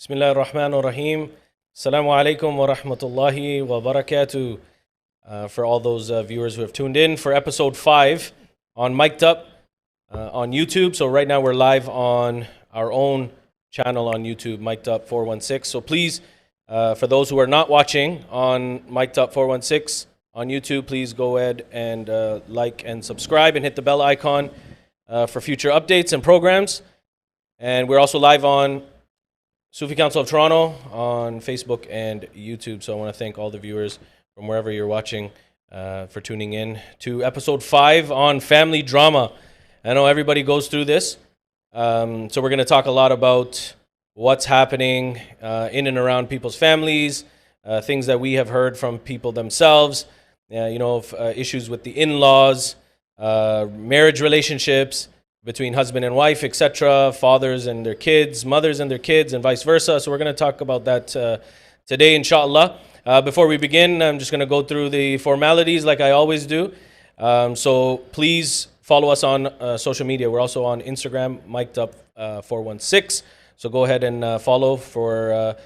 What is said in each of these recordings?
Bismillah ar-Rahman ar-Rahim. Assalamu alaikum wa rahmatullahi wa barakatuh. For all those viewers who have tuned in for episode 5 on Mic'd Up on YouTube. So right now we're live on our own channel on YouTube, Mic'd Up 416. So please, for those who are not watching on Mic'd Up 416 on YouTube, please go ahead and like and subscribe and hit the bell icon for future updates and programs. And we're also live on Sufi Council of Toronto on Facebook and YouTube. So I want to thank all the viewers from wherever you're watching for tuning in to episode 5 on family drama. I know everybody goes through this. So we're going to talk a lot about what's happening in and around people's families, things that we have heard from people themselves, issues with the in-laws, marriage relationships between husband and wife, etc., fathers and their kids, mothers and their kids, and vice versa. So we're going to talk about that today, inshallah. Before we begin, I'm just going to go through the formalities like I always do. So please follow us on social media. We're also on Instagram, Mic'd Up 416. So go ahead and follow for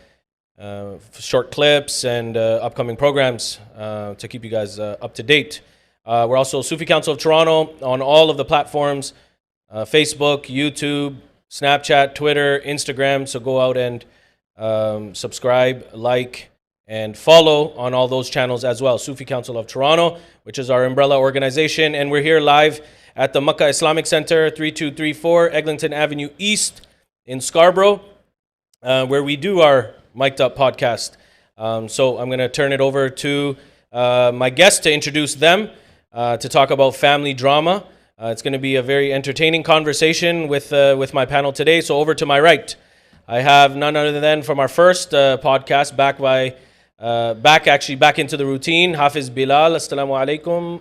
short clips and upcoming programs to keep you guys up to date. We're also Sufi Council of Toronto on all of the platforms. Facebook, YouTube, Snapchat, Twitter, Instagram. So go out and subscribe, like, and follow on all those channels as well. Sufi Council of Toronto, which is our umbrella organization. And we're here live at the Makkah Islamic Center, 3234 Eglinton Avenue East in Scarborough, where we do our Mic'd Up podcast. So I'm going to turn it over to my guests to introduce them to talk about family drama. It's going to be a very entertaining conversation with my panel today. So over to my right, I have none other than from our first podcast, back into the routine, Hafiz Bilal. Assalamu alaikum.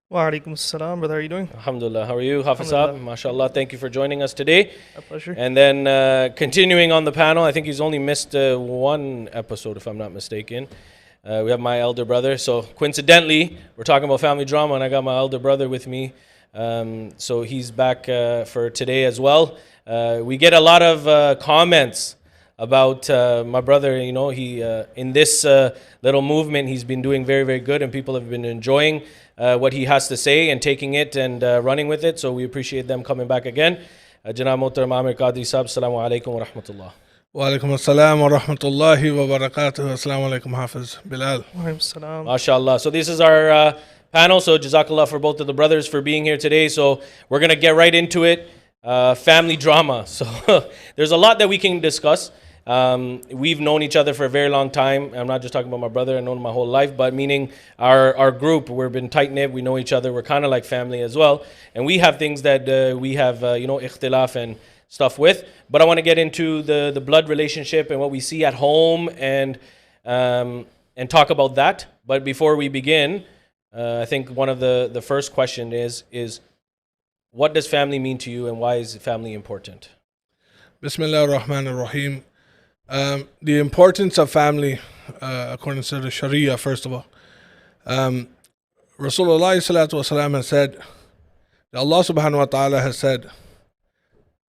Wa alaikum assalam, brother. How are you doing? Alhamdulillah. How are you, Hafiz Saab? MashaAllah. Thank you for joining us today. A pleasure. And then continuing on the panel, I think he's only missed one episode, if I'm not mistaken. We have my elder brother. So coincidentally, we're talking about family drama, and I got my elder brother with me. So he's back for today as well. We get a lot of comments about my brother. You know, he in this little movement, he's been doing very, very good, and people have been enjoying what he has to say and taking it and running with it. So we appreciate them coming back again. Janab Mohtaram Amir Qadri Saab, Assalamu alaikum wa rahmatullah. Wa alaikum assalam wa rahmatullahi wa barakatuh. Assalamu alaikum, Hafiz Bilal. Wa alaikum assalam. MashaAllah. So this is our panel. So Jazakallah for both of the brothers for being here today. So we're going to get right into it. Family drama. So there's a lot that we can discuss. We've known each other for a very long time. I'm not just talking about my brother. I've known him my whole life, but meaning our group, we've been tight-knit. We know each other. We're kind of like family as well. And we have things that we have, ikhtilaf and stuff with. But I want to get into the blood relationship and what we see at home and talk about that. But before we begin, I think one of the first question is what does family mean to you, and why is family important? Bismillah ar-Rahman ar-Rahim. The importance of family, according to the Sharia, first of all. Rasulullah sallallahu alaihi wasallam has said, that Allah subhanahu wa ta'ala has said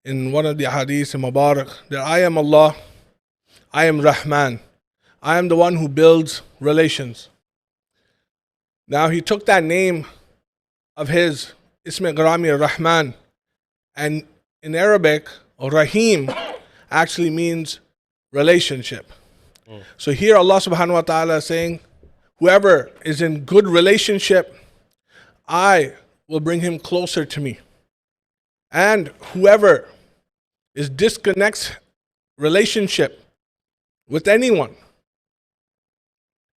in one of the hadiths in Mubarak, that I am Allah, I am Rahman, I am the one who builds relations. Now he took that name of his, Ism Garami Rahman, and in Arabic, Rahim actually means relationship. So here Allah subhanahu wa ta'ala is saying, whoever is in good relationship, I will bring him closer to me. And whoever is disconnects relationship with anyone,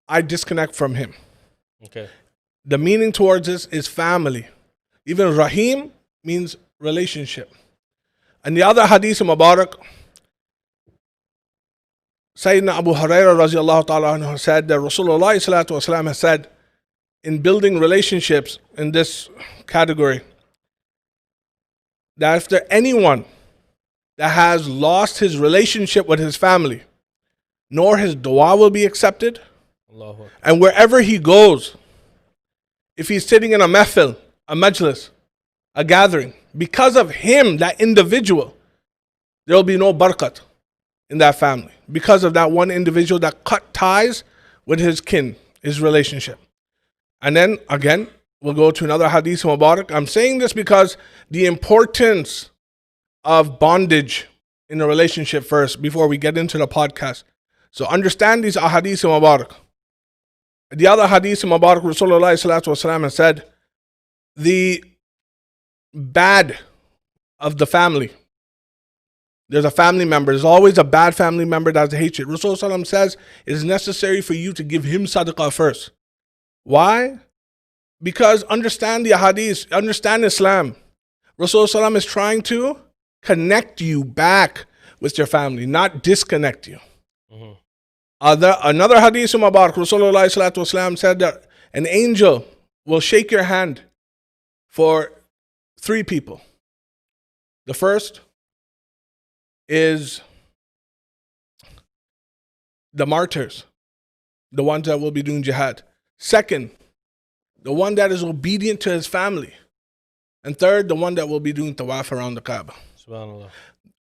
I disconnect from him. Okay. The meaning towards this is family. Even Rahim means relationship. And the other hadith in Mubarak, Sayyidina Abu Hurairah radiallahu ta'ala anhu said that Rasulullah sallallahu alaihi wasallam has said, in building relationships in this category, that if there anyone that has lost his relationship with his family, nor his dua will be accepted, and wherever he goes, if he's sitting in a mahfil, a majlis, a gathering, because of him, that individual, there will be no barakat in that family because of that one individual that cut ties with his kin, his relationship. And then again, we'll go to another hadith Mubarak. I'm saying this because the importance of bondage in a relationship first before we get into the podcast. So understand these ahadith Mubarak. The other hadith Mubarak, Rasulullah sallallahu alaihi wasallam has said, the bad of the family. There's a family member. There's always a bad family member that's hatred. Rasulullah says it is necessary for you to give him sadaqah first. Why? Because understand the hadith, understand Islam. Rasulullah is trying to connect you back with your family, not disconnect you. Mhm. Another hadith Mubarak, Rasulullah said that an angel will shake your hand for 3 people. The first is the martyrs, the ones that will be doing jihad. Second, the one that is obedient to his family. And third, the one that will be doing tawaf around the Kaaba. Subhanallah.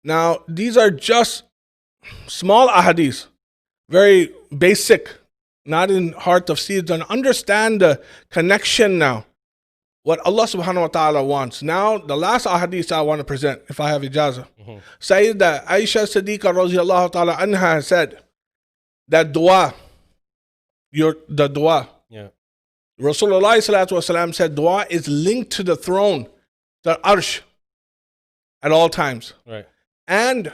Now, these are just small ahadith, very basic, not in heart of seeds. And understand the connection now. What Allah subhanahu wa ta'ala wants. Now, the last ahadith I want to present, if I have ijazah. Sayyidah Aisha Siddiqa radiallahu ta'ala anha said that dua, the dua. Yeah. Rasulullah sallallahu alaihi wasallam said dua is linked to the throne, the arsh, at all times. Right. And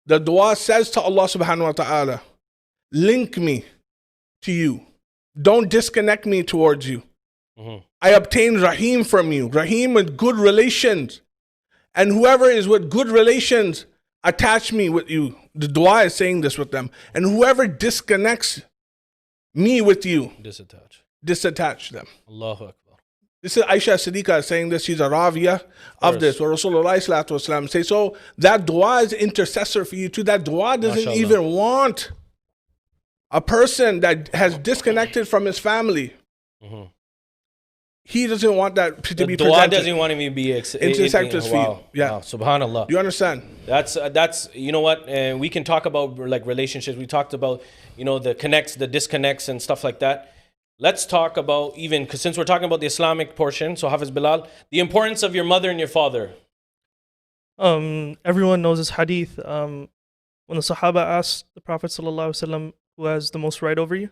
the dua says to Allah subhanahu wa ta'ala, link me to you. Don't disconnect me towards you. Mhm. I obtain Rahim from you. Rahim with good relations. And whoever is with good relations, attach me with you. The dua is saying this with them. And whoever disconnects me with you, disattach them. Allahu Akbar. This is Aisha Siddiqa saying this. She's a ravia of this. Where Rasulullah sallallahu alaihi wasallam say, so that dua is intercessor for you too. That dua doesn't MashaAllah. even want a person that has disconnected from his family. Mhm. He doesn't want that to The be dua presented. doesn't want to be Intercessors for you. wow. Yeah. Wow. Subhanallah. Do you understand? That's you know what, we can talk about like relationships. We talked about the connects, the disconnects, and stuff like that. Let's talk about even, because since we're talking about the Islamic portion, so Hafiz Bilal, the importance of your mother and your father. Everyone knows this hadith. When the Sahaba asked the Prophet ﷺ, who has the most right over you,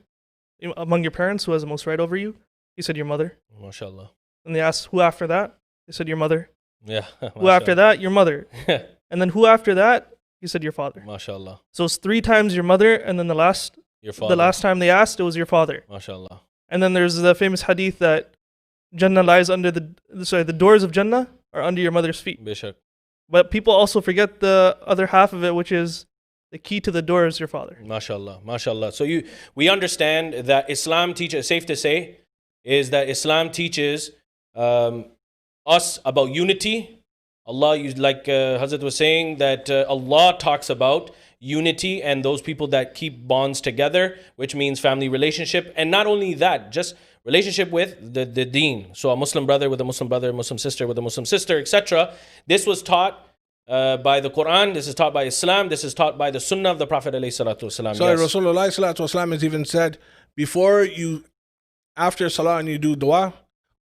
among your parents, who has the most right over you, he said your mother. MashaAllah. And they asked who after that, they said your mother. Yeah. Who after that, your mother. And then who after that, he said your father. MashaAllah. So it's 3 times your mother, and then the last time they asked, it was your father. MashaAllah. And then there's the famous hadith that Jannah lies under the doors of Jannah are under your mother's feet. Bishak. But people also forget the other half of it, which is the key to the door is your father. MashaAllah. MashaAllah. So we understand that Islam teaches, safe to say, is that Islam teaches us about unity. Allah, like Hazrat was saying, that Allah talks about unity and those people that keep bonds together, which means family relationship. And not only that, just relationship with the deen. So a Muslim brother with a Muslim brother, a Muslim sister with a Muslim sister, etc. This was taught by the Quran. This is taught by Islam. This is taught by the Sunnah of the Prophet ﷺ. So Yes. Rasulullah sallallahu alaihi wasallam has even said, after salah and you do dua,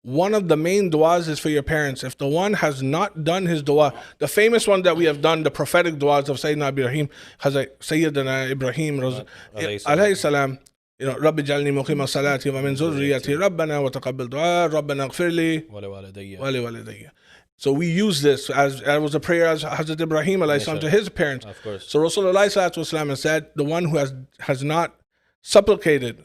one of the main duas is for your parents. If the one has not done his dua, the famous one that we have done, the prophetic duas of Sayyidina Ibrahim, Sayyidina Ibrahim alayhi salam, Rabbi jalni muqima salati wa min zurriyati Rabbana wa taqabbal dua, Rabbana ighfirli wa li walidayya. So we use this as was a prayer as Hazrat Ibrahim alayhi salam to his parents. Of course. So Rasulullah sallallahu alaihi wasallam has said, the one who has not supplicated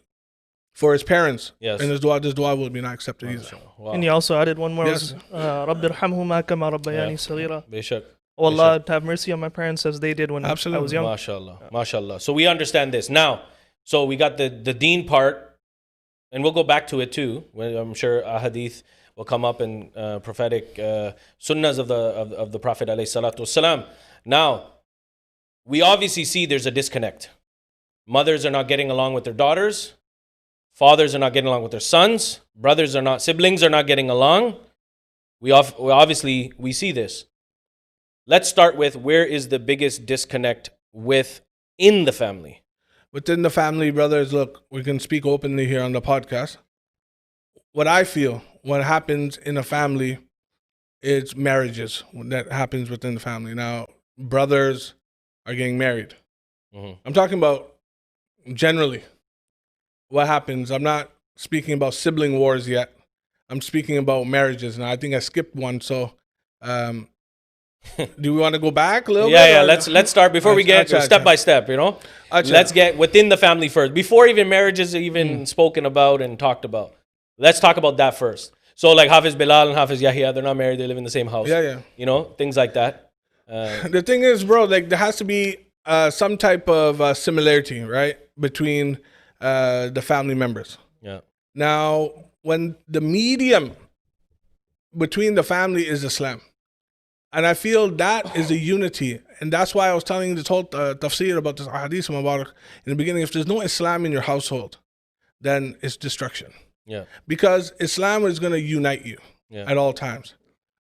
for his parents, Yes. and this dua will be not accepted either. Wow. And he also added one more. Yes. Rabbi irhamhuma kama rabbayani saghira. Bishak. Oh Allah, to have mercy on my parents as they did when I was young. MashaAllah. MashaAllah. So we understand this. Now, so we got the deen part, and we'll go back to it too. I'm sure a hadith will come up in prophetic sunnahs of the Prophet ﷺ. Now, we obviously see there's a disconnect. Mothers are not getting along with their daughters. Fathers are not getting along with their sons. Siblings are not getting along. We obviously see this. Let's start with, where is the biggest disconnect within the family? Within the family, brothers, look, we can speak openly here on the podcast. What I feel, what happens in a family is marriages that happens within the family. Now, brothers are getting married. Mhm. I'm talking about generally what happens. I'm not speaking about sibling wars yet. I'm speaking about marriages. Now, I think I skipped one. So, do we want to go back a little bit? Yeah. or- Let's start before we get Acha, step acha. by step. Acha. Let's get within the family first before even marriages are even spoken about and talked about. Let's talk about that first. So like Hafiz Bilal and Hafiz Yahya, they're not married. They live in the same house. Yeah. Things like that. The thing is, bro, like there has to be some type of similarity, right, between the family members. Yeah. Now, when the medium between the family is Islam, and I feel that is a unity, and that's why I was telling you this whole tafsir about this hadith Mubarak in the beginning. If there's no Islam in your household, then it's destruction. Yeah. Because Islam is going to unite you Yeah. at all times.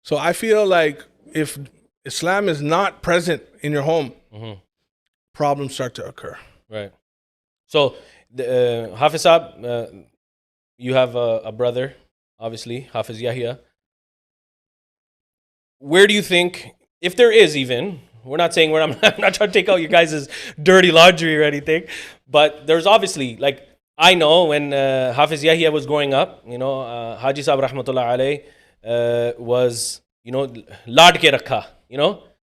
So I feel like if Islam is not present in your home, problems start to occur. Right. So, Hafiz Saab, you have a brother, obviously, Hafiz Yahya. Where do you think, if there is even, we're not saying I'm not trying to take out your guys' dirty laundry or anything, but there's obviously, like, I know when Hafiz Yahya was growing up, Haji Saab Rahmatullah alayh was, lad ke rakha,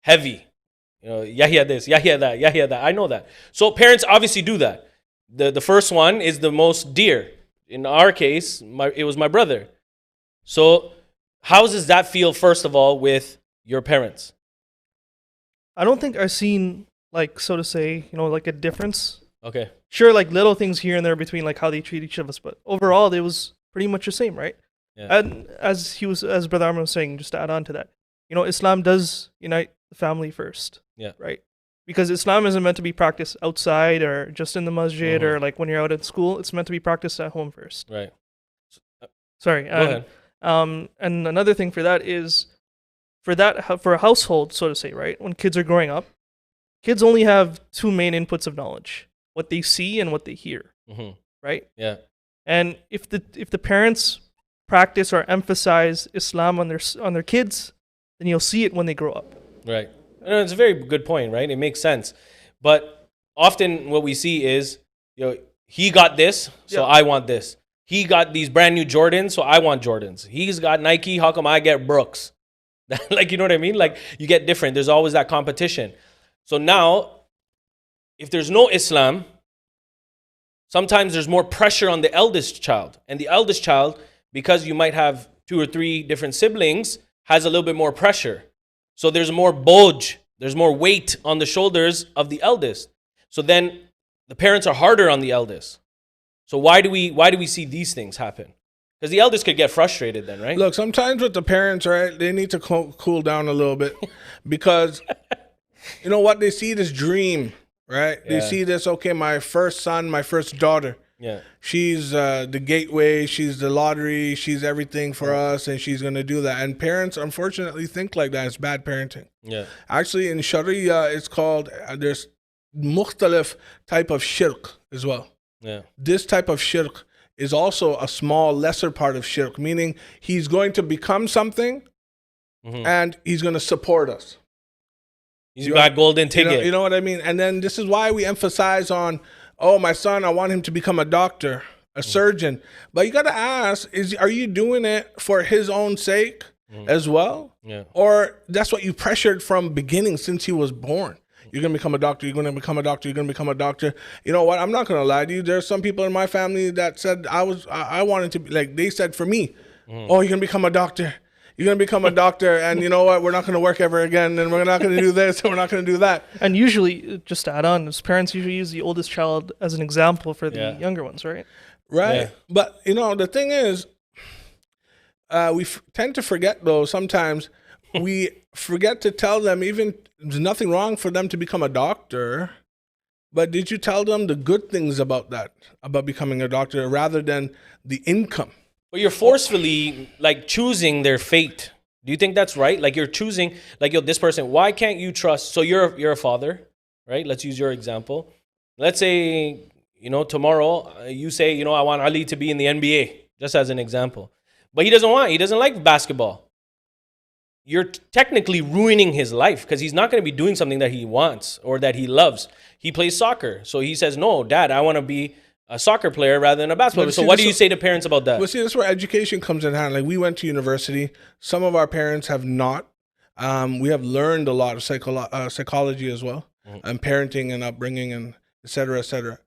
heavy. Yahya this, Yahya that. I know that. So parents obviously do that. The first one is the most dear. In our case, it was my brother. So how does that feel, first of all, with your parents? I don't think I've seen, like, so to say, like a difference. Okay. Sure, like little things here and there between like how they treat each of us, but overall it was pretty much the same, right? Yeah. And as Brother Armin was saying, just to add on to that, Islam does unite the family first. Yeah. Right? Because Islam isn't meant to be practiced outside or just in the masjid or like when you're out at school. It's meant to be practiced at home first. Right. Sorry. Go ahead. And another thing for that is, for a household, so to say, right? When kids are growing up, kids only have two main inputs of knowledge: what they see and what they hear. Right? Yeah. And if the parents practice or emphasize Islam on their kids, then you'll see it when they grow up. Right. It's a very good point, right? It makes sense. But often what we see is, he got this, so I want this. He got these brand new Jordans, so I want Jordans. He's got Nike, how come I get Brooks? Like, you know what I mean? Like, you get different. There's always that competition. So now, if there's no Islam, sometimes there's more pressure on the eldest child. And the eldest child, because you might have 2 or 3 different siblings, has a little bit more pressure. So there's more boj, there's more weight on the shoulders of the eldest. So then the parents are harder on the eldest. So why do we see these things happen? Because the eldest could get frustrated then, right? Look, sometimes with the parents, right, they need to cool down a little bit because you know what? They see this dream, right? They see this, okay, my first son, my first daughter. Yeah. She's the gateway, she's the lottery, she's everything for us, and she's going to do that. And parents, unfortunately, think like that. It's bad parenting. Yeah. Actually, in Sharia, it's called, there's mukhtalif type of shirk as well. Yeah. This type of shirk is also a small, lesser part of shirk, meaning he's going to become something and he's going to support us. He's got golden ticket. You know what I mean? And then this is why we emphasize on, oh, my son, I want him to become a doctor, a surgeon. But you got to ask, are you doing it for his own sake as well? Yeah. Or that's what you pressured from beginning since he was born? You're going to become a doctor. You're going to become a doctor. You're going to become a doctor. You know what? I'm not going to lie to you. There's some people in my family that said I wanted to be, like, they said for me, oh, you're going to become a doctor. You're going to become a doctor. And you know what? We're not going to work ever again. And we're not going to do this. And we're not going to do that. And usually, just to add on, as parents usually use the oldest child as an example for the younger ones, right? Right. Yeah. But, you know, the thing is, we tend to forget, though, sometimes we forget to tell them, even there's nothing wrong for them to become a doctor, but did you tell them the good things about that, about becoming a doctor, rather than the income? But you're forcefully, like, choosing their fate. Do you think that's right? Like, you're choosing, like, yo, this person, why can't you trust? So you're a father, right? Let's use your example. Let's say, tomorrow you say, I want Ali to be in the NBA, just as an example. But he doesn't like basketball. You're technically ruining his life because he's not going to be doing something that he wants or that he loves. He plays soccer. So he says, no, Dad, I want to be a soccer player rather than a basketball player. So what do you say to parents about that? Well, see, that's where education comes in hand. Like, we went to university. Some of our parents have not. We have learned a lot of psychology as well, and parenting and upbringing and et cetera, et cetera.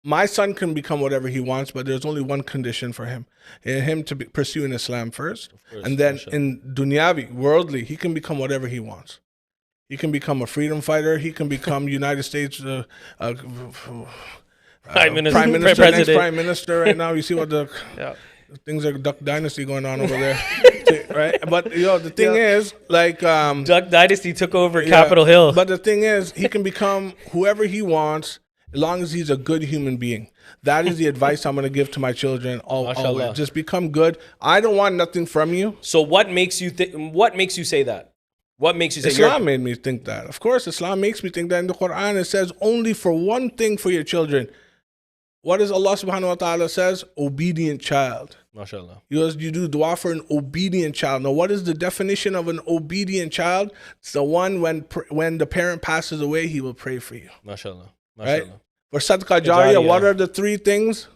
My son can become whatever he wants, but there's only one condition for him to be pursuing Islam first. And then in dunyavi, worldly, he can become whatever he wants. He can become a freedom fighter. He can become United States Prime Minister, next Prime Minister right now. You see what the things like Duck Dynasty going on over there, right? But the thing is, like, Duck Dynasty took over Capitol Hill. But the thing is, he can become whoever he wants as long as he's a good human being. That is the advice I'm going to give to my children. Always. Just become good. I don't want nothing from you. So what makes you what makes you say that? What makes you say Islam made me think that? Of course, Islam makes me think that. In the Quran, it says only for one thing for your children. What does Allah subhanahu wa ta'ala says? Obedient child. MashaAllah. You do dua for an obedient child. Now, what is the definition of an obedient child? It's the one when the parent passes away, he will pray for you. MashaAllah. Right? For sadaqah jariyah, what are the three things?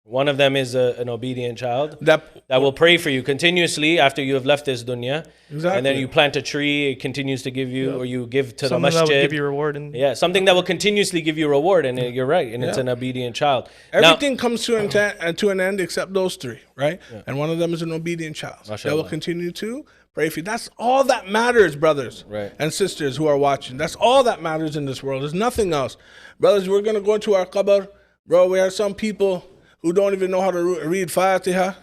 One of them is an obedient child that will pray for you continuously after you have left this dunya. Exactly. And then you plant a tree, it continues to give you, or you give to something the masjid. That will give you reward. Something that will continuously give you reward. And you're right. And it's an obedient child. Everything comes to an end except those three, right? Yeah. And one of them is an obedient child. That will continue to pray for you. That's all that matters, brothers and sisters who are watching. That's all that matters in this world. There's nothing else. Brothers, we're going to go into our qabr. Bro, we have some people who don't even know how to read Fatiha,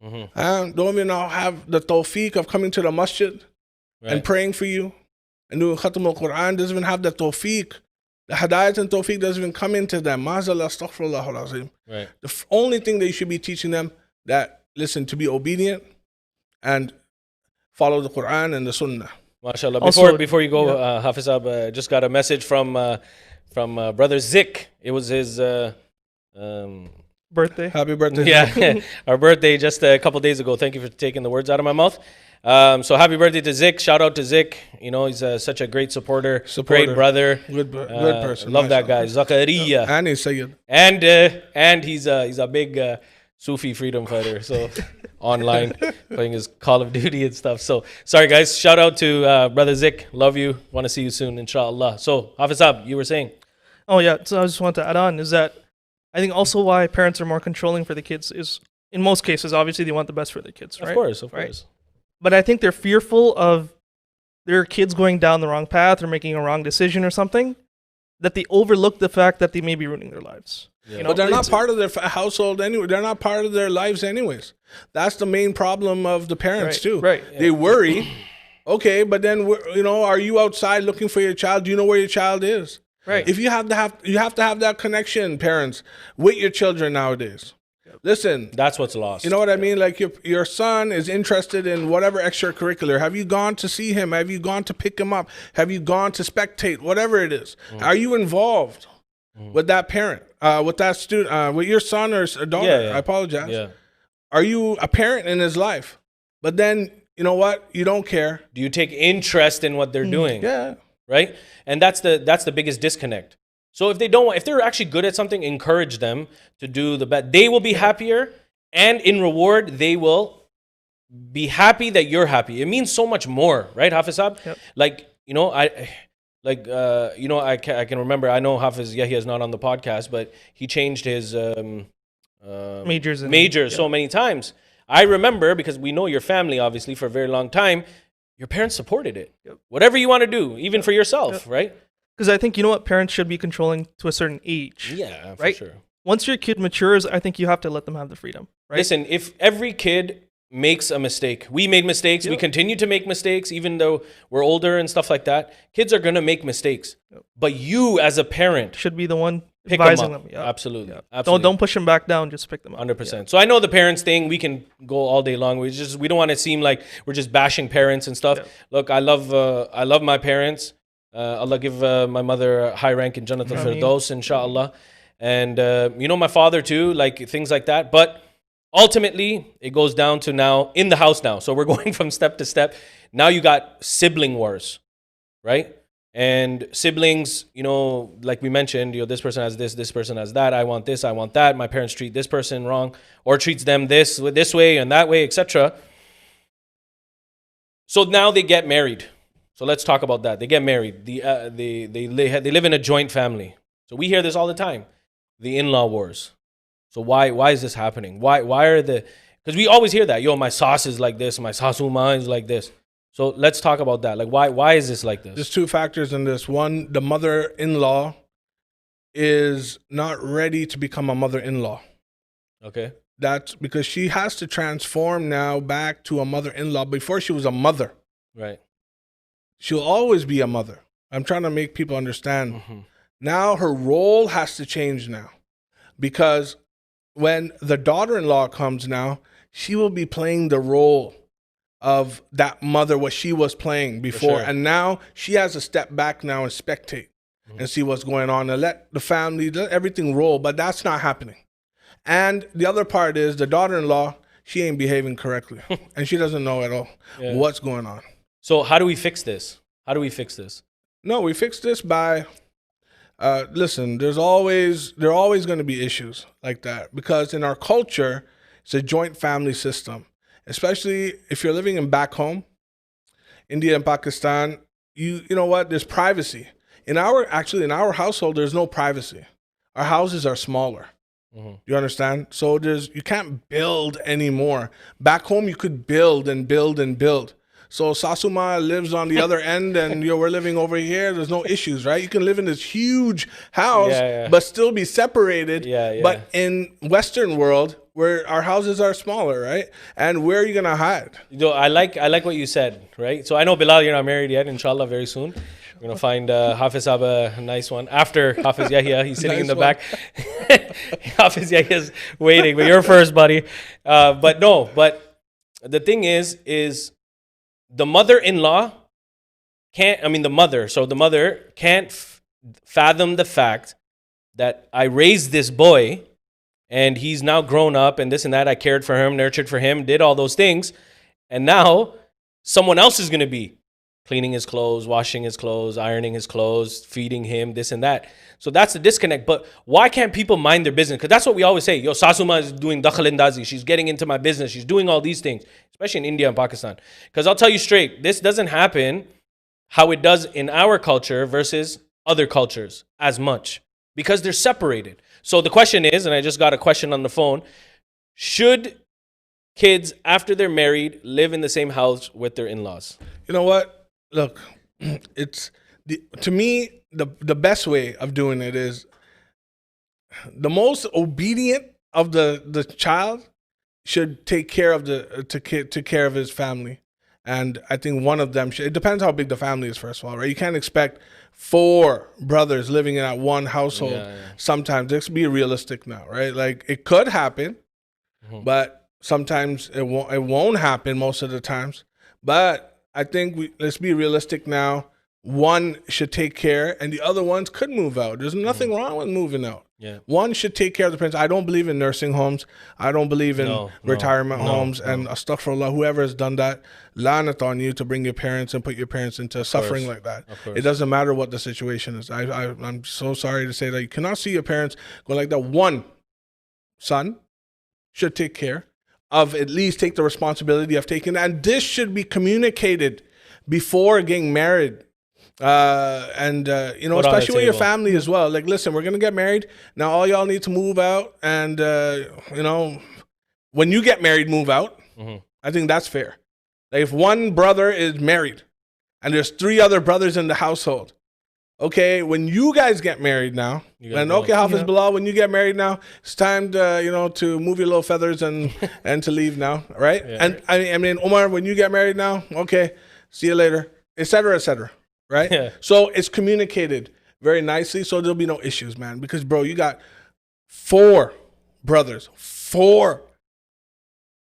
don't even have the tawfiq of coming to the masjid and praying for you and doing khatam al-Quran, doesn't even have the tawfiq. The hidayat and tawfiq doesn't even come into them. Ma'azallah, astaghfirullah al-azim. The only thing that you should be teaching them, that, listen, to be obedient and follow the Quran and the Sunnah. MashaAllah. Before you go, Hafiz Ab, just got a message from Brother Zik. It was his... birthday. Happy birthday. Yeah, our birthday just a couple days ago. Thank you for taking the words out of my mouth. So happy birthday to Zik. Shout out to Zik. He's such a great supporter. Great brother. Good person. Love that guy. Zakaria. And he's Sayyid. And he's a big Sufi freedom fighter. So online playing his Call of Duty and stuff. So sorry guys. Shout out to Brother Zik. Love you. Want to see you soon, inshallah. So Hafiz Ab, you were saying? Oh yeah. So I just want to add on is that I think also why parents are more controlling for the kids is, in most cases, obviously they want the best for their kids, right? Of course. But I think they're fearful of their kids going down the wrong path or making a wrong decision or something, that they overlook the fact that they may be ruining their lives. Yeah. But they're not part of their household anyway. They're not part of their lives anyways. That's the main problem of the parents too. Right. They worry. Okay, but then are you outside looking for your child? Do you know where your child is? Right. If you have to have that connection, parents, with your children nowadays. Listen, that's what's lost. You know what I mean? Like your son is interested in whatever extracurricular. Have you gone to see him? Have you gone to pick him up? Have you gone to spectate? Whatever it is. Are you involved with that parent, with that student, with your son or daughter? Yeah. I apologize. Yeah. Are you a parent in his life? But then, you know what? You don't care. Do you take interest in what they're doing? Yeah. Right? And that's the biggest disconnect. So if they're actually good at something, encourage them to do the best. They will be happier, and in reward, they will be happy that you're happy. It means so much more, right, Hafiz Saab? Yep. I can remember. I know Hafiz Yahya is not on the podcast, but he changed his majors so many times. I remember, because we know your family obviously for a very long time. Your parents supported it. Yep. Whatever you want to do, even for yourself, right? Because I think, parents should be controlling to a certain age. Yeah, for right? sure. Once your kid matures, I think you have to let them have the freedom, right? Listen, if every kid makes a mistake, we made mistakes, we continue to make mistakes, even though we're older and stuff like that. Kids are going to make mistakes. Yep. But you, as a parent, should be the one pick advising them up. them. Yeah. Absolutely. Yeah. Absolutely. Don't push them back down, just pick them up. 100%. Yeah. So I know the parents thing, we can go all day long. We don't want to seem like we're just bashing parents and stuff. Yeah. Look, I love my parents. Allah give my mother a high rank in Jannat Ameen. al-Firdaus, inshallah. And, my father too, like things like that. But ultimately, it goes down to now in the house now. So we're going from step to step. Now you got sibling wars, right? And siblings, like we mentioned, this person has this person has that. I want this, I want that. My parents treat this person wrong or treats them this way and that way, etc. So now they get married. So let's talk about that. They get married. They live in a joint family. So we hear this all the time. The in-law wars. So why is this happening? Why are because we always hear that. My sauce is like this, my sasuma is like this. So let's talk about that. Like why is this like this? There's two factors in this. One, the mother-in-law is not ready to become a mother-in-law. Okay. That's because she has to transform now back to a mother-in-law. Before she was a mother. Right. She'll always be a mother. I'm trying to make people understand. Mm-hmm. Now her role has to change now. Because when the daughter-in-law comes now, she will be playing the role of that mother, what she was playing before. Sure. And now she has to step back now and spectate and see what's going on and let the family, let everything roll. But that's not happening. And the other part is the daughter-in-law, she ain't behaving correctly. And she doesn't know at all what's going on. So how do we fix this? No, we fix this by, listen, there are always going to be issues like that. Because in our culture, it's a joint family system. Especially if you're living in back home, India and Pakistan, you know what? There's privacy. In our household, there's no privacy. Our houses are smaller. Mm-hmm. You understand? So you can't build anymore. Back home, you could build and build and build. So Sasuma lives on the other end and we're living over here. There's no issues, right? You can live in this huge house, but still be separated. But in Western world, where our houses are smaller, right? And where are you going to hide? I like what you said, right? So I know, Bilal, you're not married yet. Inshallah, very soon. We're going to find Hafiz Abba a nice one. After Hafiz Yahya, he's sitting in the back. Hafiz Yahya's waiting, but you're first, buddy. But the thing is the mother-in-law the mother can't fathom the fact that I raised this boy and he's now grown up and this and that. I cared for him, nurtured for him, did all those things. And now someone else is going to be cleaning his clothes, washing his clothes, ironing his clothes, feeding him, this and that. So that's the disconnect. But why can't people mind their business? Because that's what we always say. Sasuma is doing dakhal indazi. She's getting into my business. She's doing all these things, especially in India and Pakistan. Because I'll tell you straight, this doesn't happen how it does in our culture versus other cultures as much. Because they're separated. So the question is, and I just got a question on the phone, should kids, after they're married, live in the same house with their in-laws? You know what? Look, to me, the best way of doing it is the most obedient of the child should take care of take care of his family. And I think one of them it depends how big the family is, first of all, right? You can't expect 4 brothers living in that one household. Sometimes. Let's be realistic now, right? Like it could happen, but sometimes it won't happen most of the times. But I think let's be realistic now. One should take care and the other ones could move out. There's nothing wrong with moving out. One should take care of the parents. I don't believe in nursing homes. I don't believe in retirement homes. And astaghfirullah, whoever has done that, lanat on you to bring your parents and put your parents into suffering like that. It doesn't matter what the situation is. I'm so sorry to say that you cannot see your parents go like that. One son should take care of, at least take the responsibility of taking, and this should be communicated before getting married. Especially with your family as well. Like, listen, we're gonna get married now. All y'all need to move out, and when you get married, move out. I think that's fair. Like, if one brother is married and there's 3 other brothers in the household, okay, when you guys get married now, and Hafiz Bilal, when you get married now, it's time to to move your little feathers and to leave now, right? And I mean, Umar, when you get married now, okay, see you later, etc., etc. Right? So it's communicated very nicely, so there'll be no issues, man. Because, bro, you got 4 brothers, 4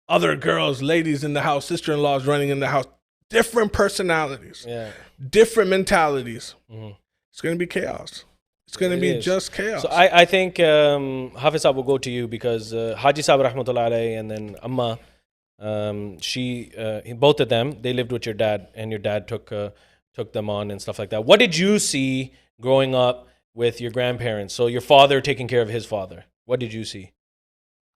other girls, ladies in the house, sister-in-laws running in the house. different personalities, Yeah. different mentalities. Mhm. It's going to be chaos. It's going to It be is. just chaos. So I think Hafiz Saab will go to you because Haji Saab rahmatullah alayhi and then Amma, both of them, they lived with your dad, and your dad took them on and stuff like that. What did you see growing up with your grandparents? So your father taking care of his father. What did you see?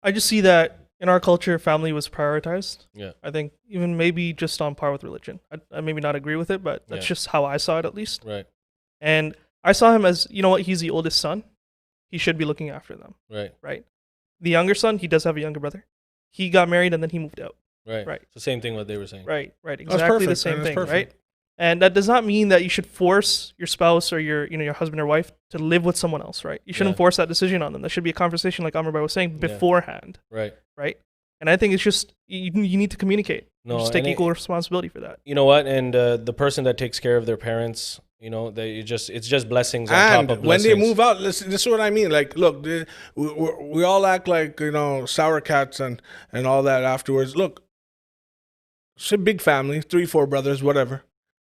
I just see that in our culture, family was prioritized. Yeah. I think even maybe just on par with religion. I maybe not agree with it, but that's Yeah. just how I saw it at least. Right. And I saw him as, you know what, he's the oldest son. He should be looking after them, Right. right? The younger son, he does have a younger brother. He got married and then he moved out. Right. Right. So same thing what they were saying. Right. That's Exactly the perfect, same man. That's thing, perfect. right? And that does not mean that you should force your spouse or your husband or wife to live with someone else, right? You shouldn't Yeah. force that decision on them. There should be a conversation, like Amr Bhai was saying, Yeah. beforehand, Right. right? And I think it's just you need to communicate. No, Just take and equal responsibility for that. You know what? And the person that takes care of their parents, you know, it's just blessings on And top of when blessings. they move out, this is what I mean. Like, look, we all act like, sour cats and all that afterwards. Look, it's a big family, 3-4 brothers, whatever.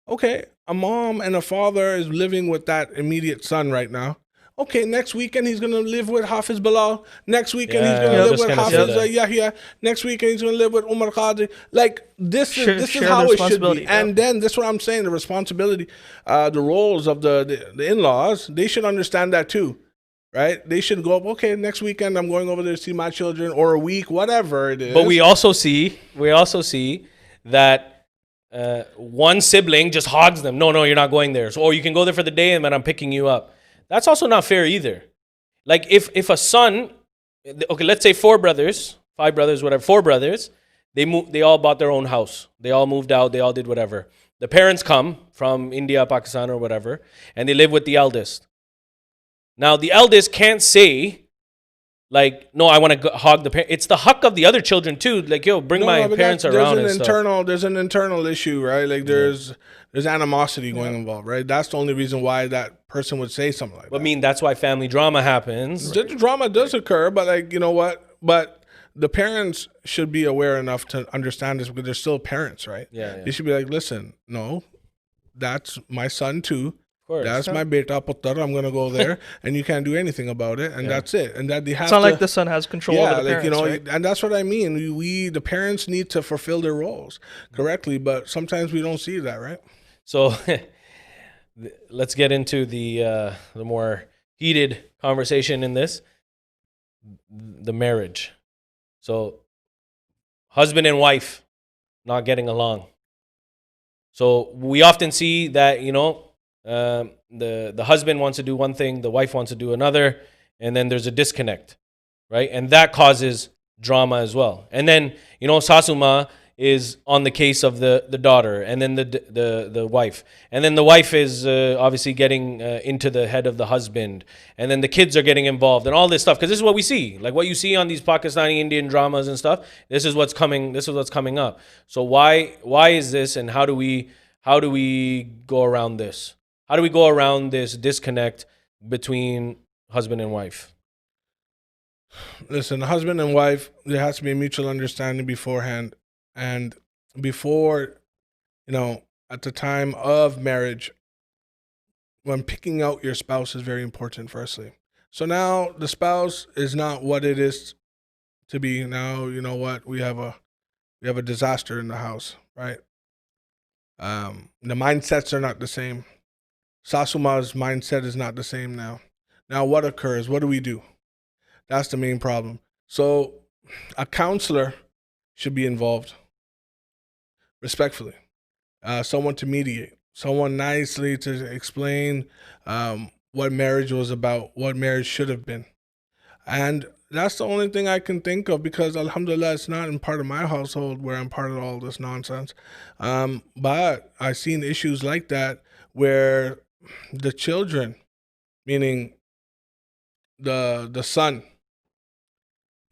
Okay, a mom and a father is living with that immediate son right now. Okay, next weekend he's gonna live with Hafiz Bilal. Next weekend he's Yeah, gonna I was live just with gonna say Hafiz that. Yahya. Next weekend he's gonna live with Umar Qadri. Like this is Share how the it should responsibility, be. yeah. And then that's what I'm saying. The responsibility, the roles of the in-laws, they should understand that too, right? They should go up. Okay, next weekend I'm going over there to see my children, or a week, whatever it is. But we also see that one sibling just hogs them. No, you're not going there. So, or you can go there for the day and then I'm picking you up. That's also not fair either. Like if a son, okay, let's say 4 brothers, 5 brothers, whatever, 4 brothers, they all bought their own house. They all moved out. They all did whatever. The parents come from India, Pakistan, or whatever, and they live with the eldest. Now the eldest can't say, like, no, I want to hog the parent. It's the haq of the other children too. Like, yo, bring my but parents around and stuff. there's an internal issue, right? Like there's animosity going involved, right? That's the only reason why that person would say something like I that. mean, that's why family drama happens. The drama does occur, but like, you know what? But the parents should be aware enough to understand this because they're still parents, right? Yeah. They should be like, listen, no, that's my son too. Of course. That's my beta puttar. I'm gonna go there, and you can't do anything about it, and that's it. And that they have It's not to, like the son has control over the parents, right? and that's what I mean. We the parents need to fulfill their roles correctly, but sometimes we don't see that, right? So let's get into the more heated conversation in this, the marriage. So husband and wife not getting along. So we often see that, the husband wants to do one thing, the wife wants to do another, and then there's a disconnect, right? And that causes drama as well. And then, Sasuma is on the case of the daughter, and then the wife. And then the wife is obviously getting into the head of the husband, and then the kids are getting involved and all this stuff, because this is what we see. Like what you see on these Pakistani Indian dramas and stuff, this is what's coming up. So why is this, and how do we go around this? How do we go around this disconnect between husband and wife? Listen, husband and wife, there has to be a mutual understanding beforehand. And before, at the time of marriage, when picking out your spouse is very important, firstly. So now the spouse is not what it is to be. Now, you know what? We have a disaster in the house, right? The mindsets are not the same. Sasuma's mindset is not the same now. Now what occurs? What do we do? That's the main problem. So a counselor should be involved, respectfully. Someone to mediate, someone nicely to explain what marriage was about, what marriage should have been. And that's the only thing I can think of, because alhamdulillah, it's not in part of my household where I'm part of all this nonsense. But I've seen issues like that where the children, meaning the son,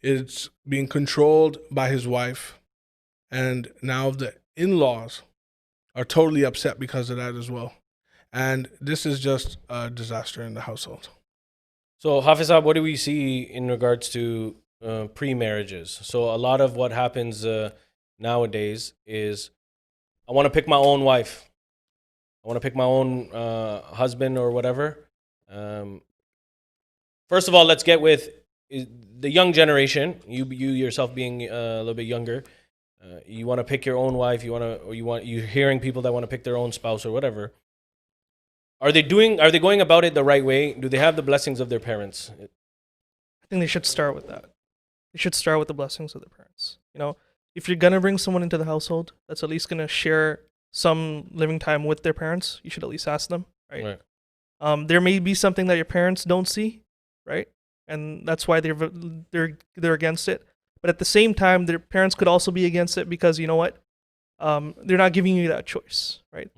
is being controlled by his wife, and now the in-laws are totally upset because of that as well. And this is just a disaster in the household. So Hafizab, what do we see in regards to pre-marriages? So a lot of what happens nowadays is I want to pick my own wife. I want to pick my own husband or whatever. First of all, let's get with the young generation. You yourself being a little bit younger. You want to pick your own wife. You're hearing people that want to pick their own spouse or whatever. Are they going about it the right way? Do they have the blessings of their parents? I think they should start with that. They should start with the blessings of their parents. You know, if you're gonna bring someone into the household that's at least gonna share some living time with their parents, you should at least ask them, right? There may be something that your parents don't see, right? And that's why they're against it. But at the same time, their parents could also be against it because you know what? They're not giving you that choice, right?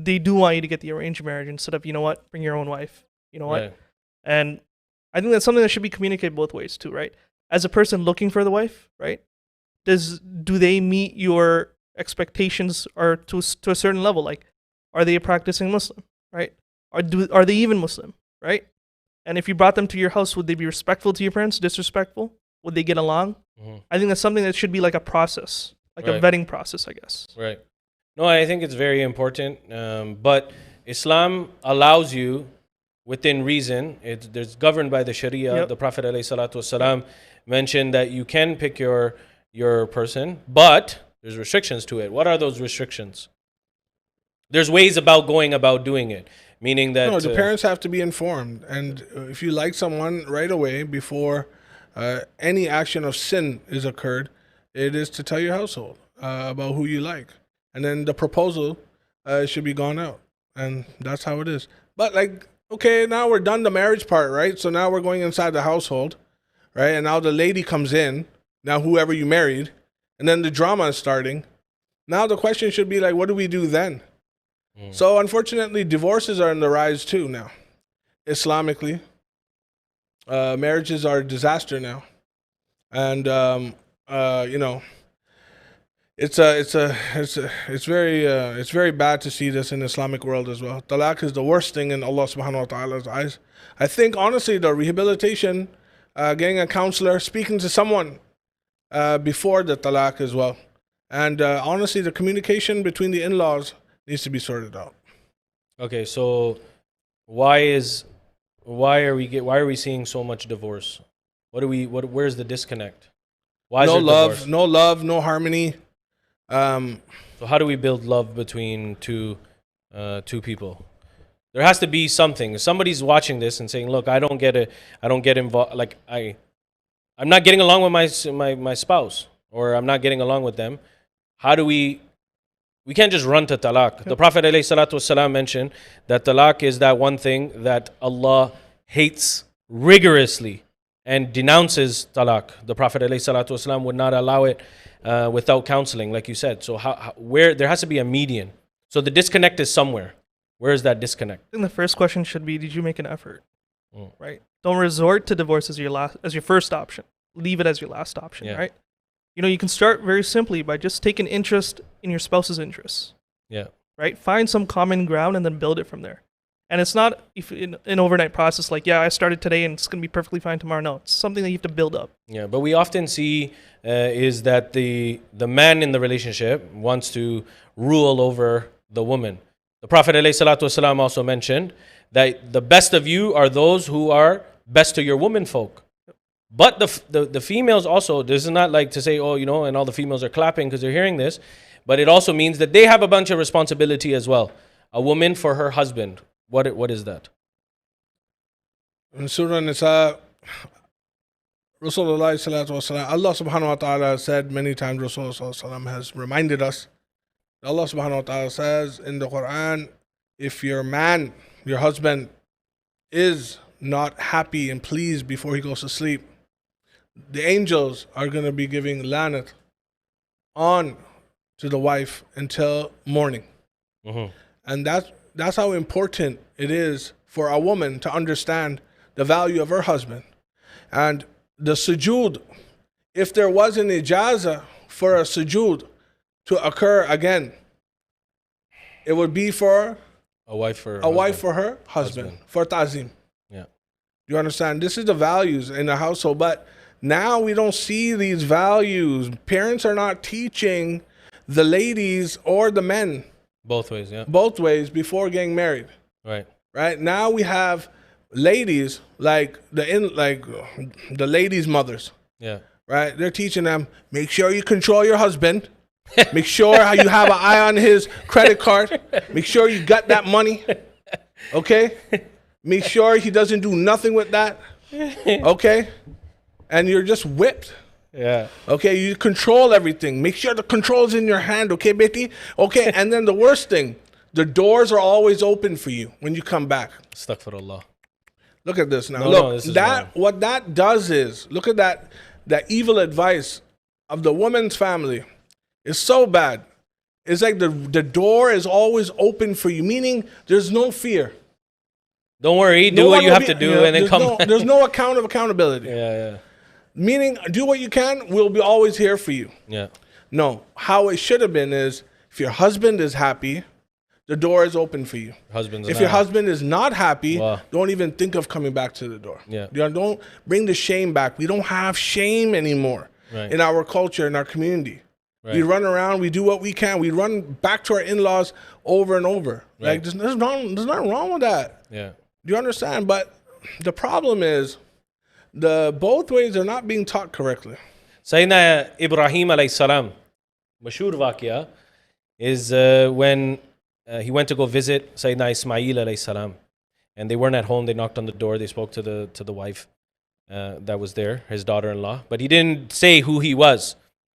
They do want you to get the arranged marriage instead of, you know what, bring your own wife. You know what? Right. And I think that's something that should be communicated both ways too, right? As a person looking for the wife, right? Do they meet your expectations or to a certain level? Like, are they a practicing Muslim, right? Are they even Muslim, right? And if you brought them to your house, would they be respectful to your parents? Disrespectful? Would they get along? Mm-hmm. I think that's something that should be like a process, like a vetting process, I guess. Right. No, I think it's very important. But Islam allows you, within reason, there's governed by the Sharia. Yep. The Prophet ﷺ mentioned that you can pick your person, but there's restrictions to it. What are those restrictions? There's ways about going about doing it, meaning that no, the parents have to be informed, and if you like someone right away before any action of sin is occurred, it is to tell your household about who you like, and then the proposal should be gone out, and that's how it is. But like, okay, now we're done the marriage part, right? So now we're going inside the household, right? And now the lady comes in, now whoever you married, and then the drama is starting. Now the question should be like, what do we do then? So unfortunately, divorces are on the rise too now. Islamically, marriages are a disaster now, and you know, it's very bad to see this in the Islamic world as well. Talaq is the worst thing in Allah Subhanahu wa Taala's eyes. I think honestly, the rehabilitation, getting a counselor, speaking to someone before the talaq as well, and honestly, the communication between the in-laws needs to be sorted out. Okay, so why are we seeing so much divorce? Where's the disconnect? Why is no there love, divorce? no love, no harmony. So how do we build love between two people? There has to be something. If somebody's watching this and saying, "Look, I don't get involved. Like I'm not getting along with my spouse, or I'm not getting along with them." How do we can't just run to talaq. The Prophet ﷺ mentioned that talaq is that one thing that Allah hates rigorously and denounces talaq. The Prophet ﷺ would not allow it without counseling, like you said. So where there has to be a median. So the disconnect is somewhere. Where is that disconnect? I think the first question should be, did you make an effort? Right? Don't resort to divorce as your first option. Leave it as your last option, right? You know, you can start very simply by just taking interest in your spouse's interests. Yeah. Right? Find some common ground and then build it from there. And it's not an overnight process like, yeah, I started today and it's going to be perfectly fine tomorrow. No, it's something that you have to build up. Yeah, but we often see is that the man in the relationship wants to rule over the woman. The Prophet ﷺ also mentioned that the best of you are those who are best to your women folk. But the females also, this is not like to say, oh, you know, and all the females are clapping because they're hearing this, but it also means that they have a bunch of responsibility as well. A woman for her husband. What is that? In Surah Nisa, Rasulullah sallallahu alaihi wasallam, Allah subhanahu wa ta'ala said many times, Rasulullah sallallahu alaihi wasallam has reminded us, Allah subhanahu wa ta'ala says in the Quran, if your man, your husband, is not happy and pleased before he goes to sleep, the angels are going to be giving lanat on to the wife until morning. Mm-hmm. And that's how important it is for a woman to understand the value of her husband. And the sujood, if there was an ijazah for a sujood to occur again, it would be for a wife for her husband. For ta'zim. Yeah. You understand? This is the values in the household. But now we don't see these values. Parents are not teaching the ladies or the men, Both ways, yeah. both ways, before getting married. Right. Right now we have ladies like the ladies' mothers. Yeah. Right, they're teaching them, make sure you control your husband. Make sure how you have an eye on his credit card. Make sure you got that money. Okay? Make sure he doesn't do nothing with that. Okay? And you're just whipped. Yeah. Okay, you control everything. Make sure the control's in your hand, okay, Betty? Okay, and then the worst thing, the doors are always open for you when you come back. Astaghfirullah. Look at this now. No, Look, this is that wrong. what that does is, look at that evil advice of the woman's family. It's so bad. It's like the door is always open for you, meaning there's no fear. Don't worry, do No what one you will have be- to do, yeah, and then there's come no, back. there's no accountability. Yeah, Meaning, do what you can. We'll be always here for you. yeah. No, how it should have been is, if your husband is happy, the door is open for you. Husbands. If your husband is not happy, Wow. don't even think of coming back to the door. Yeah. You know, don't bring the shame back. We don't have shame anymore Right. in our culture, in our community. Right. We run around, we do what we can. We run back to our in-laws over and over. Right. Like, there's nothing wrong with that. Yeah. Do you understand? But the problem is, both ways are not being taught correctly. Sayyidina Ibrahim alayhi salam, mashhur waqia, is when he went to go visit Sayyidina Ismail alayhi salam, and they weren't at home. They knocked on the door. They spoke to the wife that was there, his daughter-in-law, but he didn't say who he was.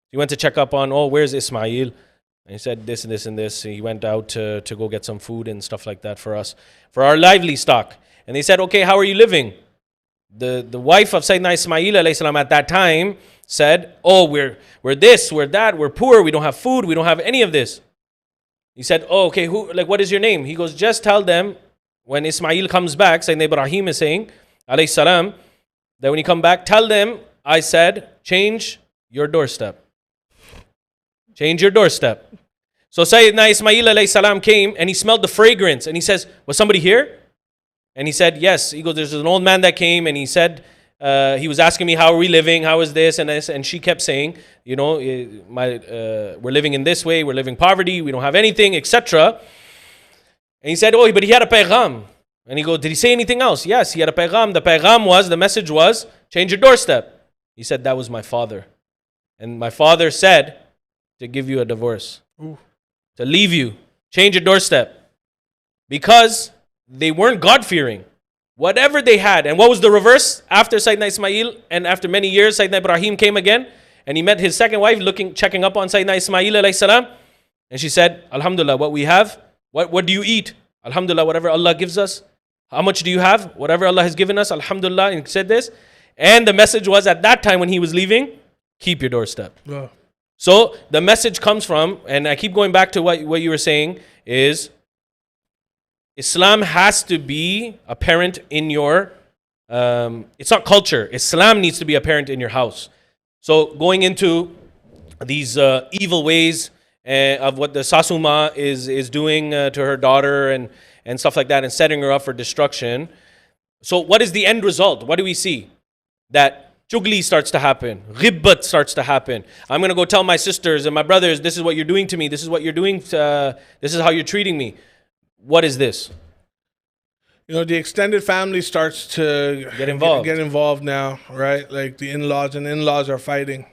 He went to check up on, where's Ismail? And he said this and this and this. He went out to go get some food and stuff like that for us, for our lively stock. And they said, okay, how are you living? The wife of Sayyidina Ismail alayhi salam at that time said, we're this, we're that, we're poor, we don't have food, we don't have any of this. He said, okay, what is your name? He goes, just tell them when Ismail comes back, Sayyidina Ibrahim is saying, alayhi salam, that when you come back, tell them I said, change your doorstep. Change your doorstep. So Sayyidina Ismail alayhi salam came and he smelled the fragrance and he says, was somebody here? And he said, yes. He goes, there's an old man that came and he said, he was asking me, how are we living? How is this and this? And she kept saying, we're living in this way, we're living poverty, we don't have anything, etc. And he said, but he had a paygam. And he goes, did he say anything else? Yes, he had a paygam. The message was, change your doorstep. He said, that was my father. And my father said to give you a divorce, to leave you, change your doorstep. Because they weren't God-fearing. Whatever they had. And what was the reverse? After Sayyidina Ismail and after many years, Sayyidina Ibrahim came again and he met his second wife checking up on Sayyidina Ismail alayhi salam. And she said, Alhamdulillah, what we have, what do you eat? Alhamdulillah, whatever Allah gives us. How much do you have? Whatever Allah has given us, Alhamdulillah. And he said this. And the message was at that time when he was leaving, keep your doorstep. Yeah. So the message comes from, and I keep going back to what you were saying, is Islam has to be apparent in your, it's not culture. Islam needs to be apparent in your house. So going into these evil ways of what the Sasuma is doing to her daughter and stuff like that and setting her up for destruction. So what is the end result? What do we see? That chugli starts to happen. Ghibbat starts to happen. I'm going to go tell my sisters and my brothers, this is what you're doing to me. This is what you're doing. This is how you're treating me. What is this? The extended family starts to Get involved. Get involved now, right? Like the in-laws are fighting,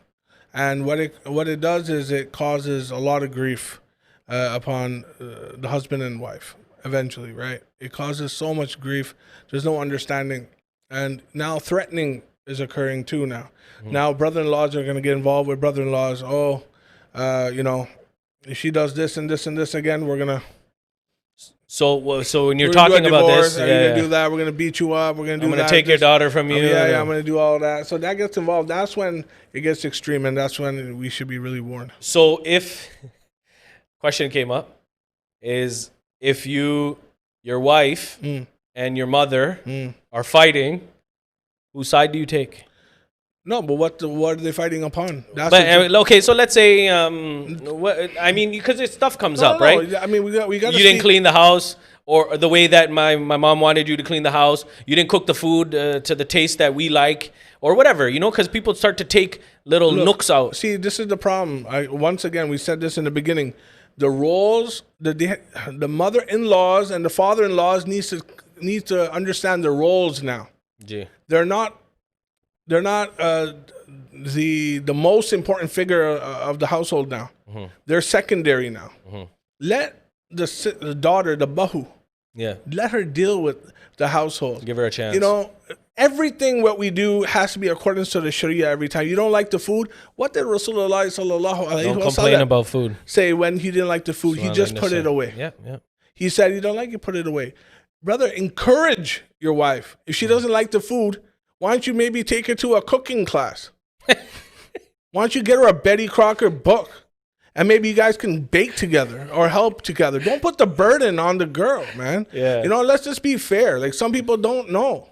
and what it does is it causes a lot of grief upon the husband and wife. Eventually, right? It causes so much grief. There's no understanding, and now threatening is occurring too. Now, now brother-in-laws are going to get involved with brother-in-laws. If she does this and this and this again, we're gonna. So when you're We're gonna talking do a about divorce, this, We're gonna do that. We're gonna beat you up. We're gonna do I'm that. going to take your daughter from you. I'm gonna do all that. So that gets involved. That's when it gets extreme, and that's when we should be really warned. So if question came up is if your wife and your mother are fighting, whose side do you take? No, but what are they fighting upon? That's Okay, so let's say because stuff comes up, right? I mean, we got. You didn't clean the house, or the way that my mom wanted you to clean the house. You didn't cook the food to the taste that we like, or whatever, because people start to take little Look, nooks out. See, this is the problem. Once again, we said this in the beginning. The roles, the mother-in-laws and the father-in-laws need to understand the roles now. Yeah. They're not the most important figure of the household now. They're secondary now. Let the daughter, the bahu, let her deal with the household. Give her a chance. You know, everything what we do has to be according to the Sharia every time. You don't like the food? What did Rasulullah sallallahu alaihi Don't wasallam complain about food. say when he didn't like the food? He just put it away. Yeah. He said, you don't like it, put it away. Brother, encourage your wife. If she doesn't like the food, why don't you maybe take her to a cooking class? Why don't you get her a Betty Crocker book? And maybe you guys can bake together or help together. Don't put the burden on the girl, man. Yeah. You know, let's just be fair. Like, some people don't know.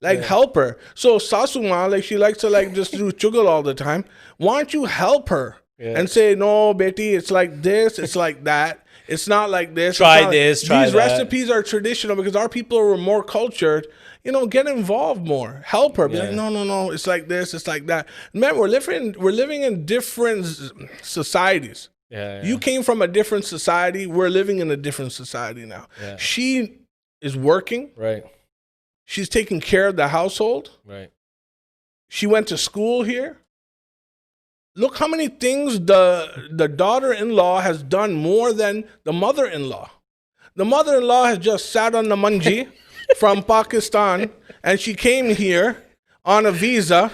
Like, help her. So Sasuma, like, she likes to like just do chugal all the time. Why don't you help her and say, no, Betty, it's like this, it's like that. It's not like this. Try this, try These that. recipes are traditional because our people were more cultured. You know, get involved more. Help her. Be like, no. It's like this. It's like that. Man, we're living in different societies. Yeah. You came from a different society. We're living in a different society now. Yeah. She is working. Right. She's taking care of the household. Right. She went to school here. Look how many things the daughter-in-law has done more than the mother-in-law. The mother-in-law has just sat on the manji from Pakistan, and she came here on a visa.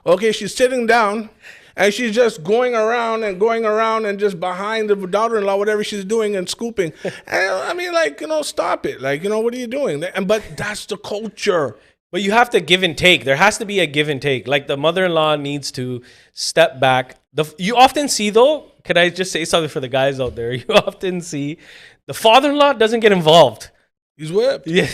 Okay, she's sitting down, and she's just going around and just behind the daughter-in-law, whatever she's doing, and scooping. And I mean, like, you know, stop it. Like, you know, what are you doing? But that's the culture. But you have to give and take. There has to be a give and take. Like, the mother-in-law needs to step back. You often see, though, could I just say something for the guys out there? You often see the father-in-law doesn't get involved. He's whipped. Yeah.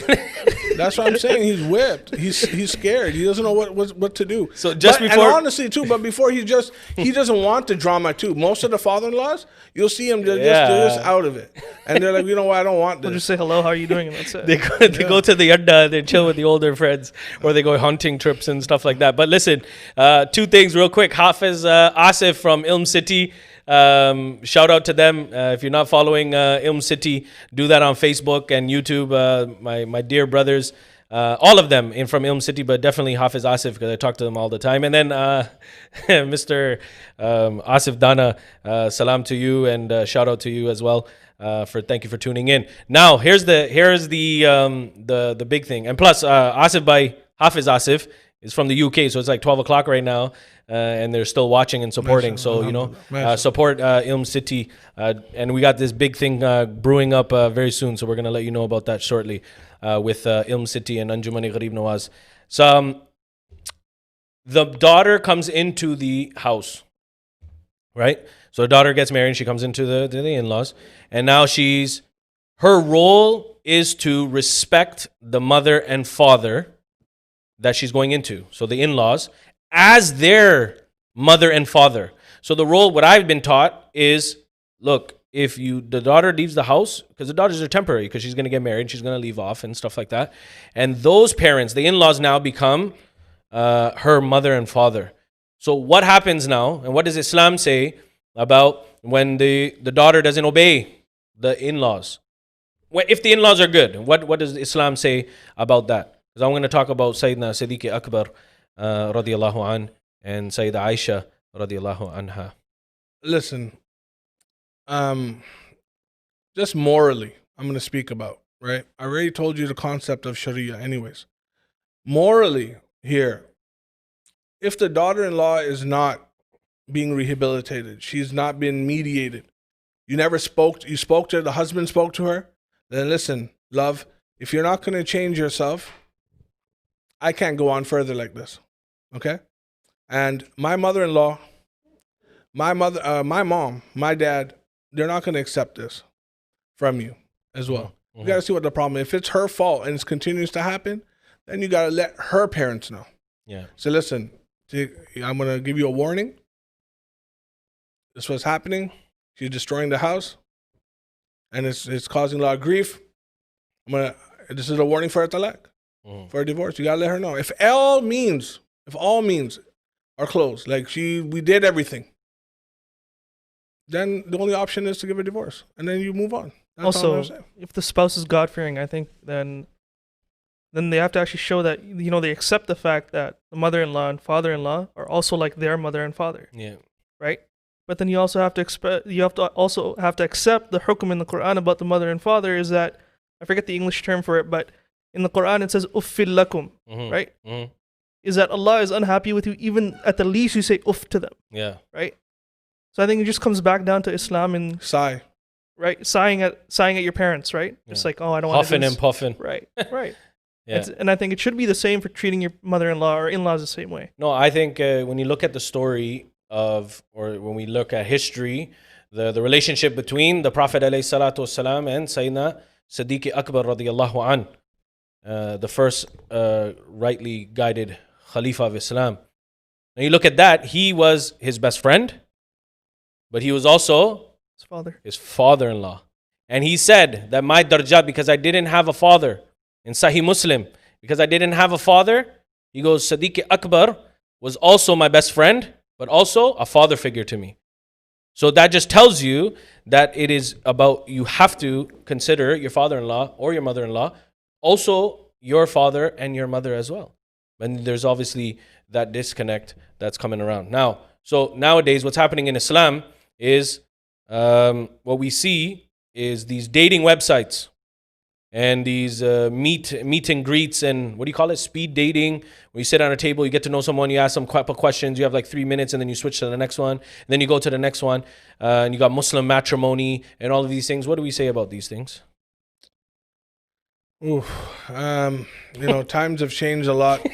That's what I'm saying. He's whipped. He's scared. He doesn't know what to do. So just before, and honestly too, but before he doesn't want the drama too. Most of the father-in-laws, you'll see them they're just out of it, and they're like, you know what, I don't want They'll this. just say hello, how are you doing, and that's it. they go to the yadda, they chill with the older friends, or they go hunting trips and stuff like that. But listen, two things real quick. Hafiz Asif from Ilm City. Shout out to them. If you're not following Ilm City, do that on Facebook and YouTube. My dear brothers, all of them from Ilm City, but definitely Hafiz Asif, because I talk to them all the time. And then Mr. Asif Dana, salam to you, and shout out to you as well. Thank you for tuning in. Now here's the big thing. And plus, Asif by Hafiz Asif is from the UK, so it's like 12 o'clock right now. And they're still watching and supporting. So, you know, support Ilm City. And we got this big thing brewing up very soon. So we're going to let you know about that shortly with Ilm City and Anjumani Gharib Nawaz. So the daughter comes into the house, right? So the daughter gets married and she comes into the in-laws. And now her role is to respect the mother and father that she's going into. So the in-laws, as their mother and father. So the role, what I've been taught is, look, if the daughter leaves the house, because the daughters are temporary, because she's going to get married, she's going to leave off and stuff like that. And those parents, the in-laws, now become her mother and father. So what happens now, and what does Islam say about when the daughter doesn't obey the in-laws? If the in-laws are good, what does Islam say about that? Because I'm going to talk about Sayyidina Siddiq Akbar radiyallahu an, and Sayyida Aisha radiyallahu anha. Listen, just morally, I'm going to speak about, right? I already told you the concept of Sharia anyways. Morally here, if the daughter-in-law is not being rehabilitated, she's not been mediated, you spoke to her, the husband spoke to her, then listen, love, if you're not going to change yourself, I can't go on further like this. Okay? And my mother-in-law, my mom, my dad, they're not going to accept this from you as well. Mm-hmm. You got to see what the problem is. If it's her fault and it continues to happen, then you got to let her parents know. Yeah. So listen, I'm going to give you a warning. This is what's happening. She's destroying the house, and it's causing a lot of grief. This is a warning for a talaq, for a divorce. You got to let her know. If all means our clothes. Like we did everything. Then the only option is to give a divorce, and then you move on. That's all I'm Also, saying. if the spouse is God fearing, I think then they have to actually show that they accept the fact that the mother-in-law and father-in-law are also like their mother and father, Yeah. right? But then you also have to also have to accept the hukum in the Quran about the mother and father is that I forget the English term for it, but in the Quran it says uffil lakum, Mhm. right? Mhm. Is that Allah is unhappy with you even at the least you say uff to them, Yeah. right? So I think it just comes back down to Islam and Sigh. right sighing at your parents, right? It's Yeah. like, oh, I don't want to Huffing and puffing. right, right. Yeah. And I think it should be the same for treating your mother-in-law or in-laws the same way. No, I think when you look at the story of, or when we look at history, the relationship between the Prophet ﷺ and Sayyidina Siddiq Akbar radiyallahu an, the first rightly guided Khalifa of Islam. Now you look at that, he was his best friend, but he was also His father. his father-in-law. And he said that my darjat, because I didn't have a father, in Sahih Muslim, because I didn't have a father, he goes, Siddiq Akbar was also my best friend, but also a father figure to me. So that just tells you that it is about, you have to consider your father-in-law or your mother-in-law, also your father and your mother as well. And there's obviously that disconnect that's coming around. Now, so nowadays what's happening in Islam is what we see is these dating websites and these meet and greets and what do you call it? Speed dating. Where you sit on a table, you get to know someone, you ask them a couple questions, you have like 3 minutes, and then you switch to the next one. And then you go to the next one, and you got Muslim matrimony and all of these things. What do we say about these things? Oof. Times have changed a lot.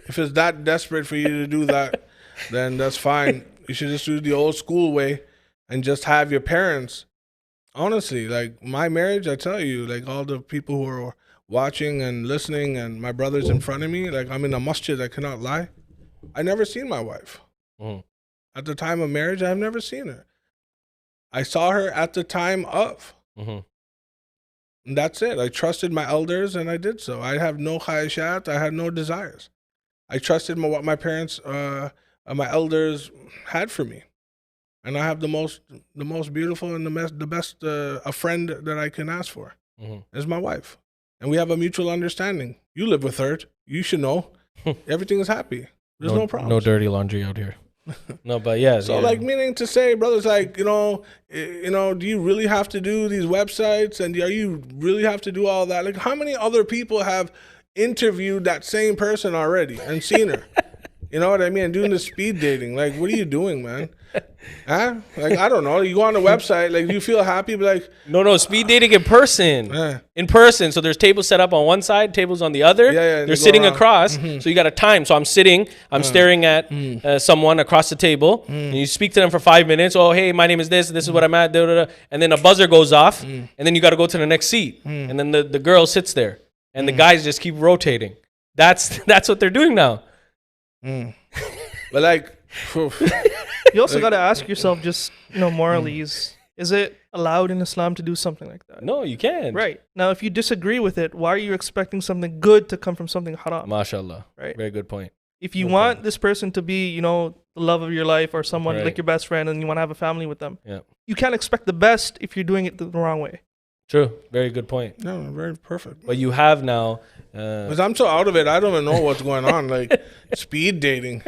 If it's that desperate for you to do that, then that's fine. You should just do the old school way and just have your parents. Honestly, like my marriage, I tell you, like all the people who are watching and listening and my brothers in front of me, like I'm in a masjid, I cannot lie. I never seen my wife. Mhm. At the time of marriage, I've never seen her. I saw her at the time of. Mhm. And that's it. I trusted my elders and I did so. I have no khayashat. I had no desires. I trusted what my parents, my elders had for me. And I have the most beautiful and the best a friend that I can ask for Mhm. is my wife. And we have a mutual understanding. You live with her. You should know. Everything is happy. There's no problem. No dirty laundry out here. No, but yeah. So, yeah. like, meaning to say, brothers, like, do you really have to do these websites? And are you really have to do all that? Like, how many other people have interviewed that same person already and seen her? You know what I mean? Doing the speed dating. Like, what are you doing, man? Huh? Like, I don't know. You go on the website, like, you feel happy, but like... No, speed dating in person. In person. So there's tables set up on one side, tables on the other. Yeah, They're sitting across. So you got a time. So I'm sitting, I'm staring at someone across the table. And you speak to them for 5 minutes. Oh, hey, my name is this is what I'm at. Da, da, da. And then a buzzer goes off. And then you got to go to the next seat. And then the girl sits there. And the guys just keep rotating. That's what they're doing now. But like... You also got to ask yourself, just morally, is it allowed in Islam to do something like that? No, you can't. Right. Now, if you disagree with it, why are you expecting something good to come from something haram? MashaAllah. Right. Very good point. If you want this person to be, the love of your life or someone Right. like your best friend and you want to have a family with them, Yeah. you can't expect the best if you're doing it the wrong way. True. Very good point. No, very perfect. But you have now... Because I'm so out of it, I don't even know what's going on. Like, speed dating.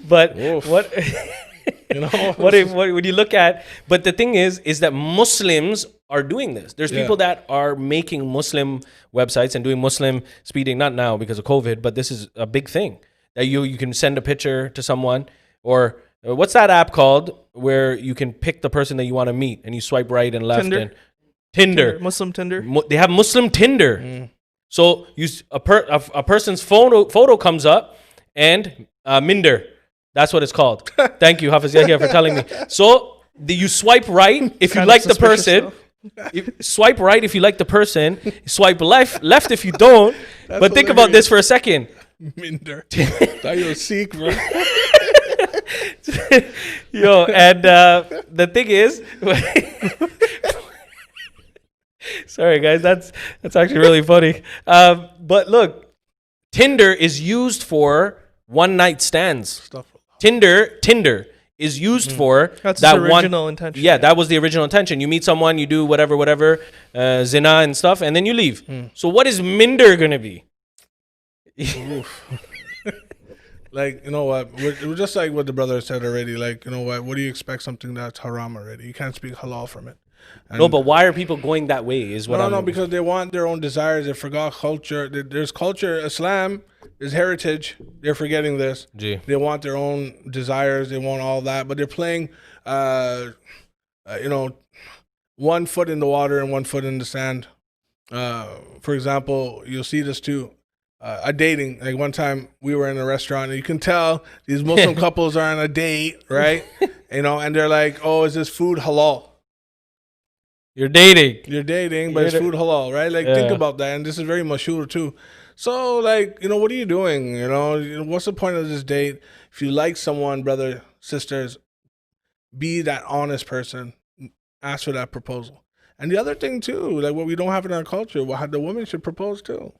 but Oof. what... What when you look at, but the thing is that Muslims are doing this. There's people that are making Muslim websites and doing Muslim speeding, not now because of COVID, but this is a big thing that you can send a picture to someone, or what's that app called where you can pick the person that you want to meet and you swipe right and left. Tinder. Muslim Tinder. They have Muslim Tinder. So a person's photo comes up and Minder. That's what it's called. Thank you, Hafiz Yahya, for telling me. So you swipe right if you like the person. Swipe right if you like the person. Swipe left if you don't. But think about this for a second. Minder. That you're Sikh, bro. Yo, and the thing is, sorry guys, that's actually really funny. But look, Tinder is used for one night stands. Tinder is used for That's that his original intention. Yeah, that was the original intention. You meet someone, you do whatever, zina and stuff, and then you leave. So what is Minder gonna be? Like, you know what? We're just like what the brother said already. Like, you know what do you expect something that's haram already? You can't speak halal from it. And No, but why are people going that way? Is what no, because they want their own desires. They forgot culture. There's culture. Islam is heritage. They're forgetting this. Gee. They want their own desires. They want all that, but they're playing, you know, 1 foot in the water and 1 foot in the sand. For example, you'll see this too. A dating, like one time we were in a restaurant and you can tell these Muslim couples are on a date, right? You know, and they're like, "Oh, is this food halal?" You're dating. You're dating, but it's food halal, right? Like, think about that. And this is very mashhur too. So, like, you know, what are you doing? You know, what's the point of this date? If you like someone, brother, sisters, be that honest person. Ask for that proposal. And the other thing too, like what we don't have in our culture, the woman should propose too.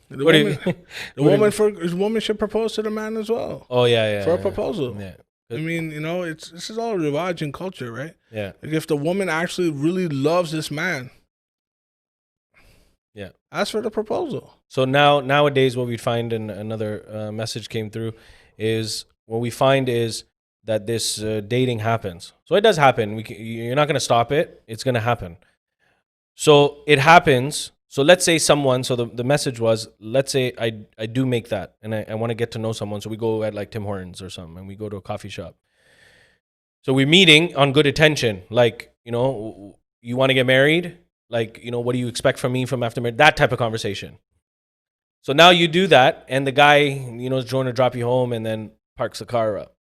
The woman should propose to the man as well. Oh yeah. For a proposal. Yeah. I mean, you know, this is all rewaj in culture, right? Yeah. Like if the woman actually really loves this man, yeah, ask for the proposal. So nowadays, what we find, and another message came through, is what we find is that this dating happens. So it does happen. You're not going to stop it. It's going to happen. So it happens. So let's say someone, so the message was, let's say I do make that and I want to get to know someone. So we go at like Tim Hortons or something and we go to a coffee shop. So we're meeting on good intention. Like, you know, you want to get married? Like, you know, what do you expect from me from after marriage? That type of conversation. So now you do that and the guy, you know, is trying to drop you home and then parks the car up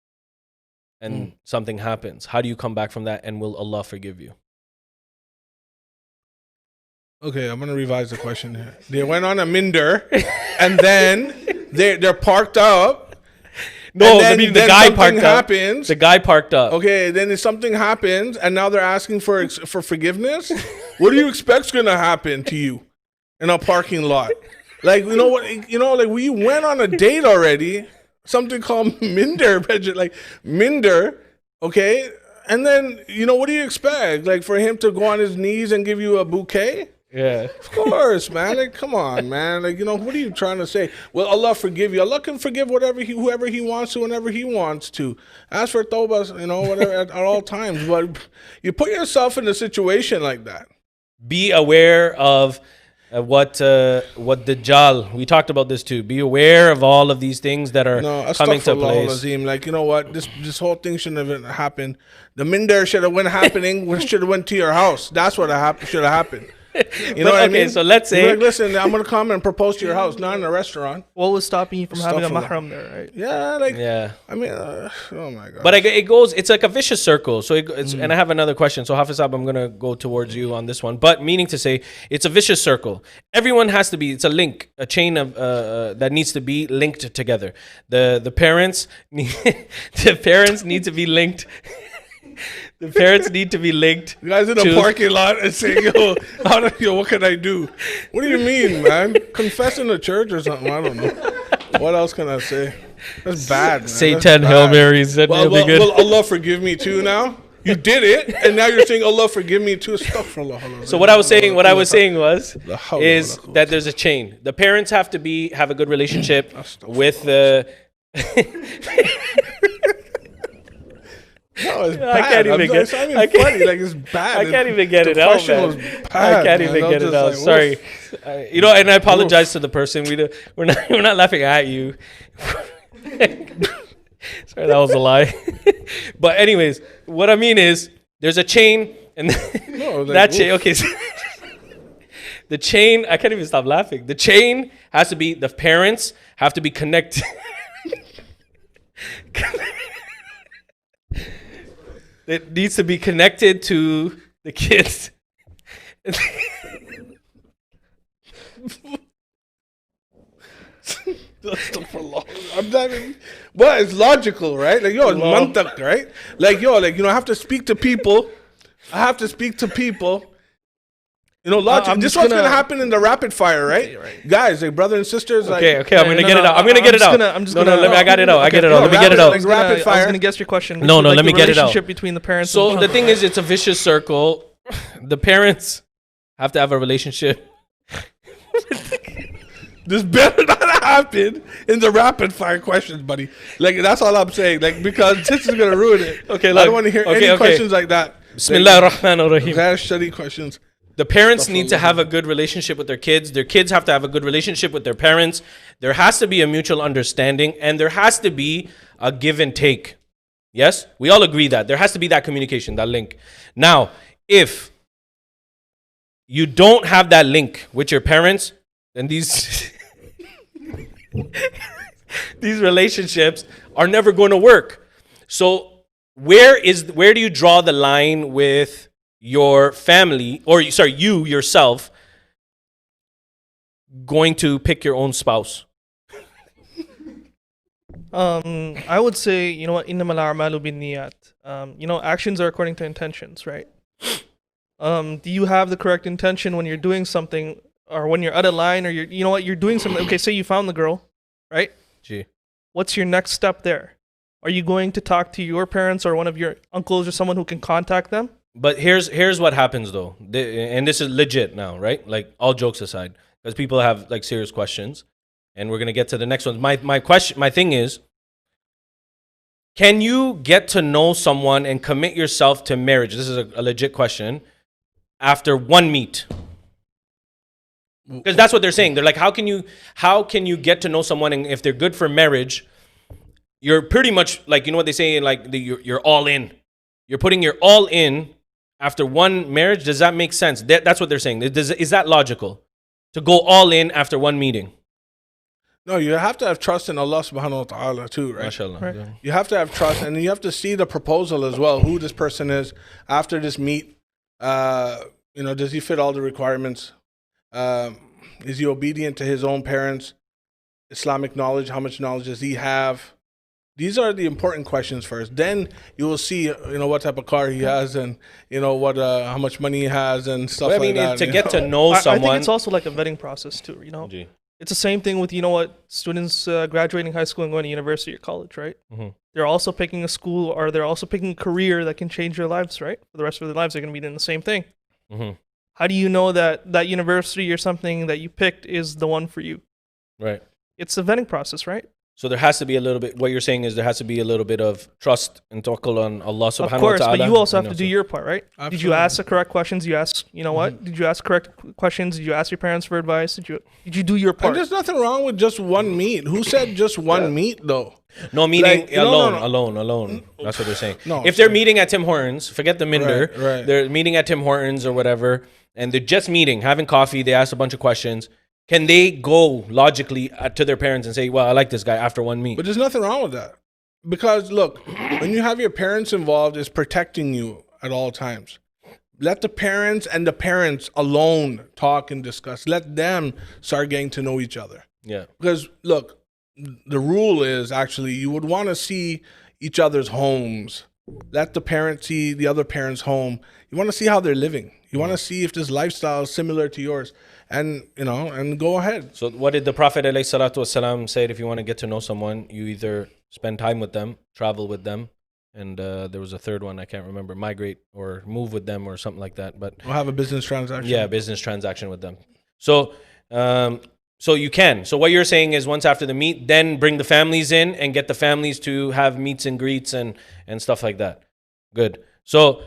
and something happens. How do you come back from that and will Allah forgive you? Okay, I'm gonna revise the question here. They went on a minder, and then they're parked up. No, I mean the guy parked happens. up. The guy parked up. Okay, then if something happens, and now they're asking for forgiveness. What do you expect's gonna happen to you in a parking lot? Like, you know what? You know, like we went on a date already. Something called minder, like minder. Okay, and then you know what do you expect? Like for him to go on his knees and give you a bouquet? Yeah. Of course, man. Like, come on, man. Like, you know, what are you trying to say? Well, Allah forgive you. Allah can forgive whoever He wants to, whenever He wants to. Ask for tawbah, you know, whatever at all times. But you put yourself in a situation like that. Be aware of what Dajjal. We talked about this too. Be aware of all of these things that are coming to place. Azim. Like, you know what? This whole thing shouldn't have happened. The minder should have should have went to your house. That's what should have happened. You know what I mean? So let's say, like, listen, I'm gonna come and propose to your house, not in a restaurant. What was stopping you from having a mahram there, right? Yeah, like, yeah. I mean, oh my god. But it goes. It's like a vicious circle. So it's and I have another question. So Hafiz Saab, I'm gonna go towards you on this one. But meaning to say, it's a vicious circle. Everyone has to be. It's a link, a chain of that needs to be linked together. The parents, the parents need to be linked. The parents need to be linked. You guys in a parking lot and saying, yo, what can I do? What do you mean, man? Confess in the church or something? I don't know. What else can I say? That's bad, man. Say 10 Hail Marys. Will Allah forgive me too now? You did it, and now you're saying Allah forgive me too. Astaghfirullah. So what I was saying is that there's a chain. The parents have to have a good relationship with the. No, it's bad. I can't even get. Funny. Like, it's bad. I can't even get it out, man. I can't even get it out. Sorry, you know, and I apologize to the person. We're not laughing at you. Sorry, that was a lie. But anyways, what I mean is, there's a chain, and that chain. Okay, so the chain. I can't even stop laughing. The chain has to be. The parents have to be connected. It needs to be connected to the kids. But it's logical, right? Like, it's mantak, right? Like, I have to speak to people. logic. I'm This just one's gonna- gonna happen in the rapid fire, right? Right. Guys, like brother and sisters. Okay, like, okay, I'm gonna get it out. I'm gonna get it out. I'm just No, gonna. let me. I got it out. I Okay, get it out. no, Let me get it rapid- out. like rapid I was fire. gonna guess your question. No, Like let me the get it out. relationship between the parents. So and the thing is, it's a vicious circle. The parents have to have a relationship. This better not happen in the rapid fire questions, buddy. Like that's all I'm saying. Like because this is gonna ruin it. Okay, I look. don't want to hear Okay, any okay. questions like that. Bismillah ar-Rahman ar-Rahim. Very study questions. The parents need to have a good relationship with their kids. Their kids have to have a good relationship with their parents. There has to be a mutual understanding, and there has to be a give and take. Yes? We all agree that. There has to be that communication, that link. Now, if you don't have that link with your parents, then these these relationships are never going to work. So where do you draw the line with your family, or sorry, you yourself going to pick your own spouse? I would say, you know what, innamal a'malu binniyat. You know, actions are according to intentions, right? Do you have the correct intention when you're doing something, or when you're at a line, or you're doing something? Okay, say you found the girl, right? Gee. What's your next step there? Are you going to talk to your parents or one of your uncles or someone who can contact them? But here's what happens though, and this is legit now, right? Like all jokes aside, because people have like serious questions, and we're gonna get to the next one. My thing is, can you get to know someone and commit yourself to marriage? This is a legit question. After one meet, because that's what they're saying. They're like, how can you get to know someone, and if they're good for marriage, you're pretty much like, you know what they say, like you're all in. You're putting your all in after one marriage. Does that make sense? That's what they're saying. Is that logical? To go all in after one meeting? No, you have to have trust in Allah subhanahu wa ta'ala too, right? MashaAllah. Right. Yeah. You have to have trust, and you have to see the proposal as well, who this person is after this meet. Does he fit all the requirements? Is he obedient to his own parents? Islamic knowledge, how much knowledge does he have? These are the important questions first. Then you will see, what type of car he has, and what how much money he has, and stuff But I like mean, that. to you get know? to know I someone. think it's also like a vetting process too. Gee. It's the same thing with, students graduating high school and going to university or college, right? Mhm. They're also picking a school, or they're also picking a career that can change their lives, right? For the rest of their lives, they're going to be doing the same thing. Mhm. How do you know that that university or something that you picked is the one for you? Right. It's a vetting process, right? So there has to be a little bit. What you're saying is there has to be a little bit of trust and tawakkul on Allah subhanahu wa ta'ala. Of course, but you also have to do so- your part, right? Did you Absolutely. ask the correct questions? You ask, what? Did you ask correct questions? Did you ask your parents for advice? Did you do your And part? there's nothing wrong with just one meet. Who said just one meet though? No, meeting Like, no, alone. That's what they're saying. No, If they're meeting at Tim Hortons, forget the Minder. Right. They're meeting at Tim Hortons or whatever, and they're just meeting, having coffee. They ask a bunch of questions. Can they go logically to their parents and say, "Well, I like this guy," after one meet? But there's nothing wrong with that. Because look, when you have your parents involved, it's protecting you at all times. Let the parents and the parents alone talk and discuss. Let them start getting to know each other. Yeah. Because look, the rule is actually you would want to see each other's homes. Let the parents see the other parent's home. You want to see how they're living. You want to see if this lifestyle is similar to yours. And, and go ahead. So what did the Prophet ﷺ say? If you want to get to know someone, you either spend time with them, travel with them, and there was a third one I can't remember, migrate or move with them or something like that. But We'll have a business transaction. yeah, business transaction with them. So so you can. So what you're saying is once after the meet, then bring the families in and get the families to have meets and greets and stuff like that. Good. So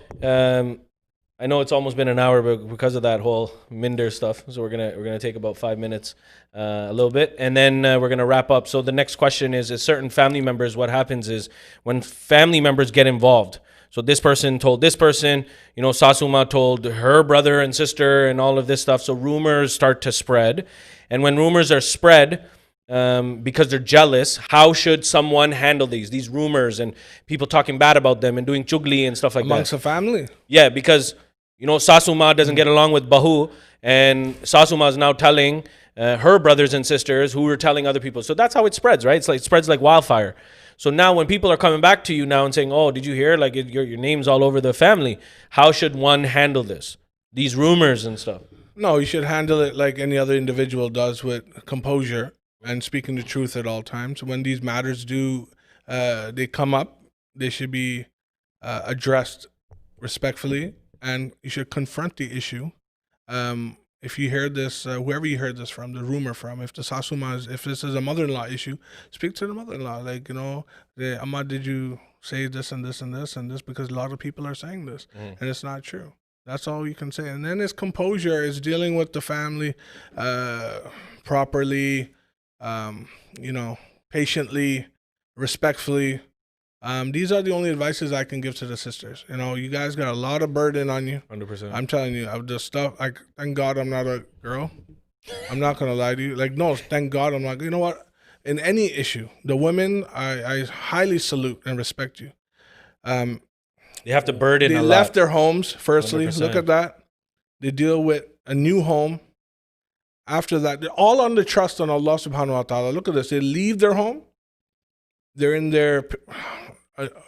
I know it's almost been an hour, but because of that whole Minder stuff, so we're gonna take about 5 minutes, a little bit, and then we're gonna wrap up. So the next question is certain family members. What happens is when family members get involved. So this person told this person, Sasuma told her brother and sister, and all of this stuff. So rumors start to spread, and when rumors are spread, because they're jealous, how should someone handle these rumors and people talking bad about them and doing chugli and stuff like Amongst that? the family. Yeah, because Sasuma doesn't get along with Bahu, and Sasuma is now telling her brothers and sisters who are telling other people. So that's how it spreads, right? It spreads like wildfire. So now when people are coming back to you now and saying, "Oh, did you hear? Like your name's all over the family." How should one handle this? These rumors and stuff. No, you should handle it like any other individual does, with composure and speaking the truth at all times. When these matters they come up, they should be addressed respectfully, and you should confront the issue. If you heard this, whoever you heard this from, the rumor from, if if this is a mother-in-law issue, speak to the mother-in-law. Like, Amma, did you say this and this and this and this? Because a lot of people are saying this, and it's not true. That's all you can say. And then it's composure, is dealing with the family properly, patiently, respectfully. These are the only advices I can give to the sisters. You guys got a lot of burden on you. 100%. I'm telling you, of the stuff. Like, thank God I'm not a girl. I'm not gonna lie to you. Like, no, thank God I'm not. You know what? In any issue, the women, I highly salute and respect you. They have to burden They a left lot. their homes. Firstly, 100%. look at that. They deal with a new home. After that, they're all under trust on Allah Subhanahu wa Taala. Look at this. They leave their home. They're in their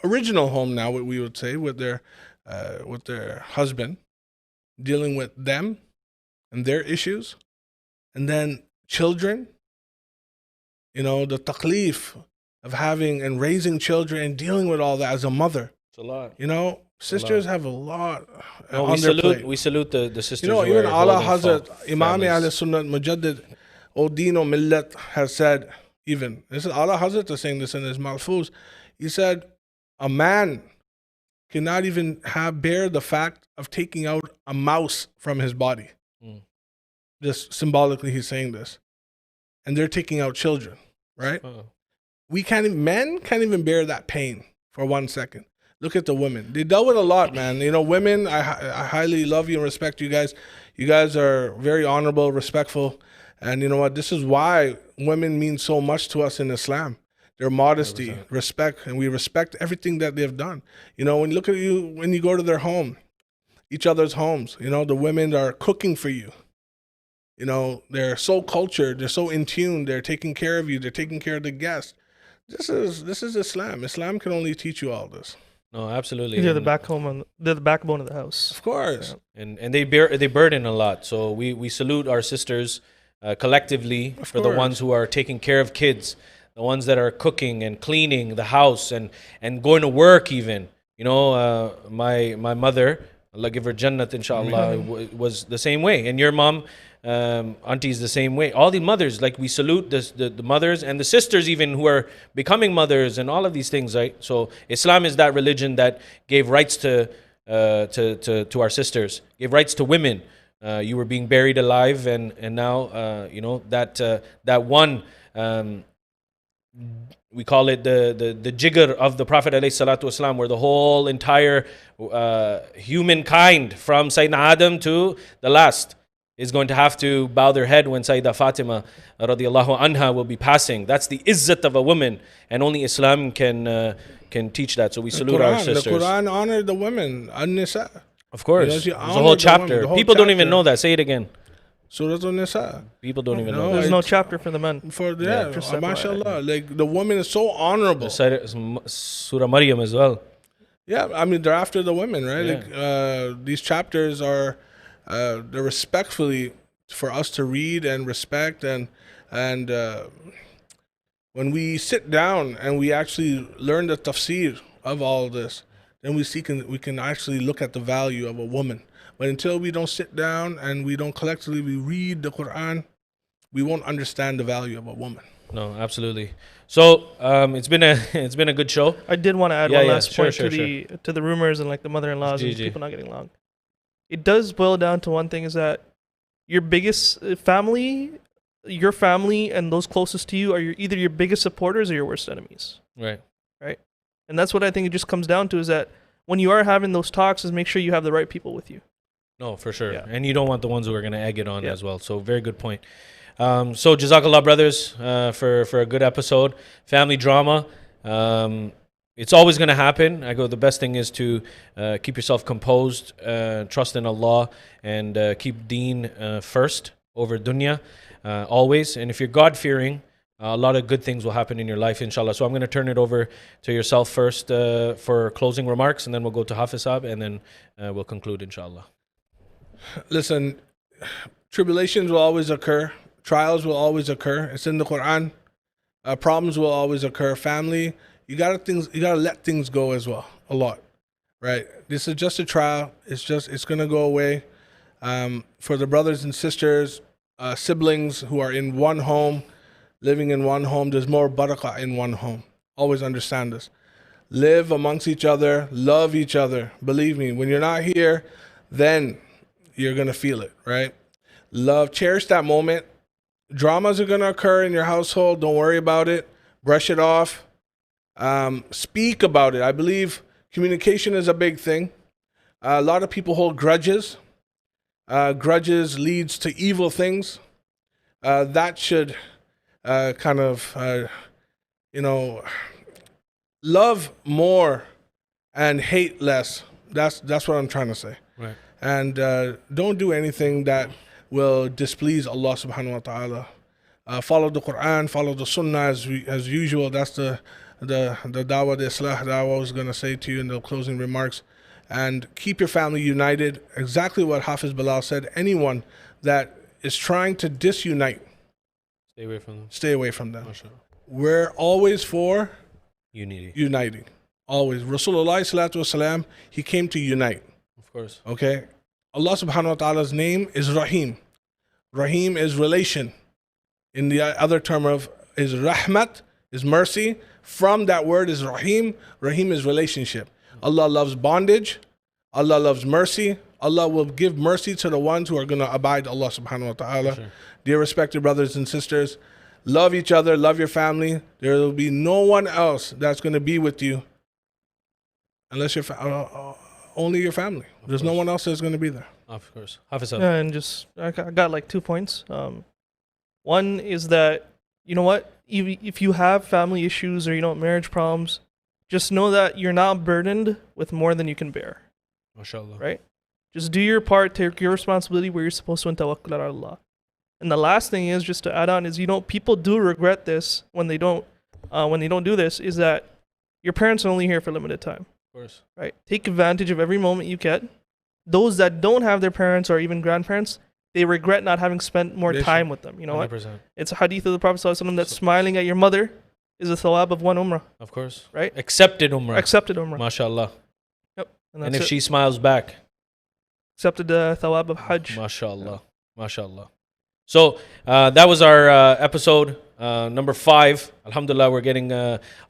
original home now, what we would say, with their husband, dealing with them and their issues, and then children. The taklif of having and raising children and dealing with all that as a mother. It's a lot. Sisters have a lot No, on their plate. we salute the sisters. who Even are Allah holding Hazrat Imam Ahl families. Sunnat Mujaddid Odino Millat has said, even this is Allah Hazrat is saying this in his Malfuz. He said, a man cannot even bear the fact of taking out a mouse from his body. Just symbolically, he's saying this, and they're taking out children, right? Men can't even bear that pain for 1 second. Look at the women. They dealt with a lot, man. Women, I highly love you and respect you guys. You guys are very honorable, respectful. And you know what? This is why women mean so much to us in Islam. Their modesty, 100%. respect, and we respect everything that they've done. When you look at you, when you go to their home, each other's homes, the women are cooking for you. They're so cultured, they're so in tune, they're taking care of you, they're taking care of the guests. This is Islam. Islam can only teach you all this. No, absolutely. They're they're the backbone of the house. Of course. And they burden a lot. So we salute our sisters collectively for the course. ones who are taking care of kids, the ones that are cooking and cleaning the house and going to work even. My mother, Allah give her Jannat inshallah, was the same way. And your mom, auntie's the same way. All the mothers, like, we salute the mothers and the sisters even who are becoming mothers and all of these things, right? So Islam is that religion that gave rights to our sisters, gave rights to women. You were being buried alive, and now that one, we call it the jigr of the Prophet ﷺ, where the whole entire humankind from Sayyidina Adam to the last is going to have to bow their head when Sayyidah Fatima radiallahu anha will be passing. That's the izzat of a woman, and only Islam can teach that. So we salute our sisters. The Quran honored the women, An-Nisa. Of course, she there's a honored whole the chapter. women, the whole People don't even chapter. know that. Say it again. Surah An-Nisa. People don't even No, know There's that. no chapter for the men. Yeah, Yeah. mashallah. Like, the woman is so honorable. Surah Maryam as well. Yeah, I mean, they're after the women, right? Yeah. Like, these chapters are they're respectfully for us to read and respect, and when we sit down and we actually learn the tafsir of all this, then we can actually look at the value of a woman. But until we don't sit down and we don't collectively read the Quran, we won't understand the value of a woman. No, absolutely. So it's been a good show. I did want to add Yeah, one yeah, last sure, point sure, to the rumors and like the mother-in-laws and GG. people not getting along. It does boil down to one thing: is that your biggest family, your family, and those closest to you are either your biggest supporters or your worst enemies. Right. And that's what I think it just comes down to: is that when you are having those talks, is make sure you have the right people with you. No, for sure. Yeah. And you don't want the ones who are going to egg it on Yeah. as well. So very good point. So Jazakallah, brothers, for a good episode. Family drama. It's always going to happen. The best thing is to keep yourself composed, trust in Allah, and keep deen first over dunya, always. And if you're God-fearing, a lot of good things will happen in your life, inshallah. So I'm going to turn it over to yourself first for closing remarks, and then we'll go to Hafiz Saab, and then we'll conclude, inshallah. Listen, tribulations will always occur. Trials will always occur. It's in the Quran. Problems will always occur. Family, you gotta let things go as well. A lot, right? This is just a trial. It's gonna go away. For the brothers and sisters, siblings who are in one home, living in one home, there's more barakah in one home. Always understand this. Live amongst each other, love each other. Believe me, when you're not here, then you're gonna feel it, right? Love, cherish that moment. Dramas are gonna occur in your household. Don't worry about it. Brush it off. Speak about it. I believe communication is a big thing. A lot of people hold grudges. Grudges leads to evil things. That should kind of, love more and hate less. That's what I'm trying to say. Right. And don't do anything that will displease Allah subhanahu wa ta'ala. Follow the Quran, follow the Sunnah as usual. That's the dawah, the islah dawah I was going to say to you in the closing remarks. And keep your family united. Exactly what Hafiz Bilal said. Anyone that is trying to disunite, Stay away from them. stay away from them. MashaAllah. We're always for Unity. uniting. Always. Rasulullah salatu wasalam, he came to unite. Of course. Okay? Allah subhanahu wa ta'ala's name is Rahim. Rahim is relation. In the other term of is Rahmat, is mercy. From that word is Rahim. Rahim is relationship. Allah loves bondage. Allah loves mercy. Allah will give mercy to the ones who are going to abide Allah subhanahu wa ta'ala. Sure. Dear respected brothers and sisters, love each other, love your family. There will be no one else that's going to be with you unless you're only your family. There's no one else that's going to be there. Of course. Hafiz. Yeah, and just I got like 2 points. One is that, you know what, if you have family issues or marriage problems, just know that you're not burdened with more than you can bear. MashaAllah. Right? Just do your part, take your responsibility where you're supposed to, and tawakkul ala Allah. And the last thing is, just to add on, is people do regret this when they don't do this, is that your parents are only here for limited time. Of course. Right? Take advantage of every moment you get. Those that don't have their parents or even grandparents, they regret not having spent more time with them. You know 100%. what? It's a hadith of the Prophet ﷺ that smiling at your mother is a thawab of one umrah. Of course. Right? Accepted umrah. Accepted umrah. MashaAllah. Yep. And if she smiles back. Accepted the thawab of hajj. MashaAllah. MashaAllah. So that was our episode number 5. Alhamdulillah, we're getting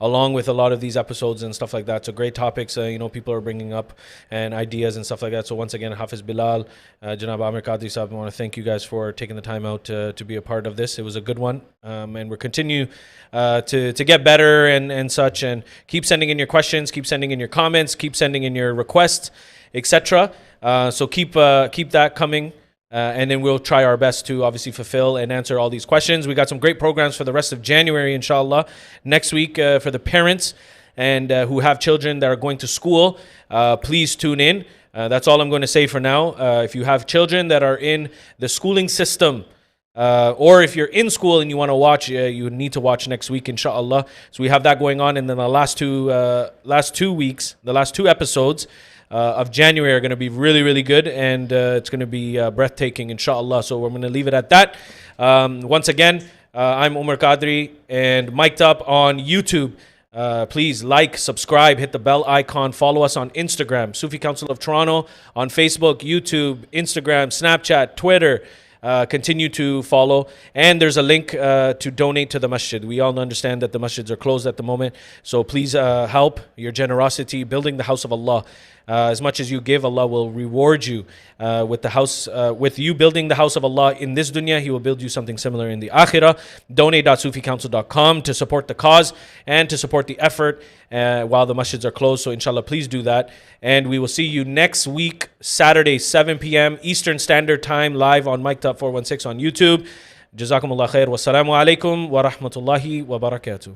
along with a lot of these episodes and stuff like that. So great topics, people are bringing up and ideas and stuff like that. So once again, Hafiz Bilal, Janab Amir Qadri Sahib, I want to thank you guys for taking the time out to be a part of this. It was a good one. And we'll continue to get better and such. And keep sending in your questions, keep sending in your comments, keep sending in your requests, etc. So keep that coming. And then we'll try our best to obviously fulfill and answer all these questions. We got some great programs for the rest of January, inshallah. Next week for the parents and who have children that are going to school, please tune in. That's all I'm going to say for now. If you have children that are in the schooling system, or if you're in school and you want to watch, you need to watch next week, inshallah. So we have that going on. And then the last two weeks, the last 2 episodes of January are going to be really, really good, and it's going to be breathtaking, inshallah. So we're going to leave it at that. Once again, I'm Umar Qadri and mic'd up on YouTube. Please like, subscribe, hit the bell icon, follow us on Instagram, Sufi Council of Toronto, on Facebook, YouTube, Instagram, Snapchat, Twitter. Continue to follow, and there's a link to donate to the Masjid. We all understand that the Masjids are closed at the moment, so please help your generosity building the house of Allah. As much as you give, Allah will reward you with the house, with you building the house of Allah in this dunya. He will build you something similar in the akhirah. Donate.suficouncil.com to support the cause and to support the effort while the masjids are closed. So inshallah, please do that. And we will see you next week, Saturday, 7 p.m. Eastern Standard Time, live on Mic'd Up 416 on YouTube. Jazakumullah khair. Wassalamu alaikum wa rahmatullahi wa barakatuh.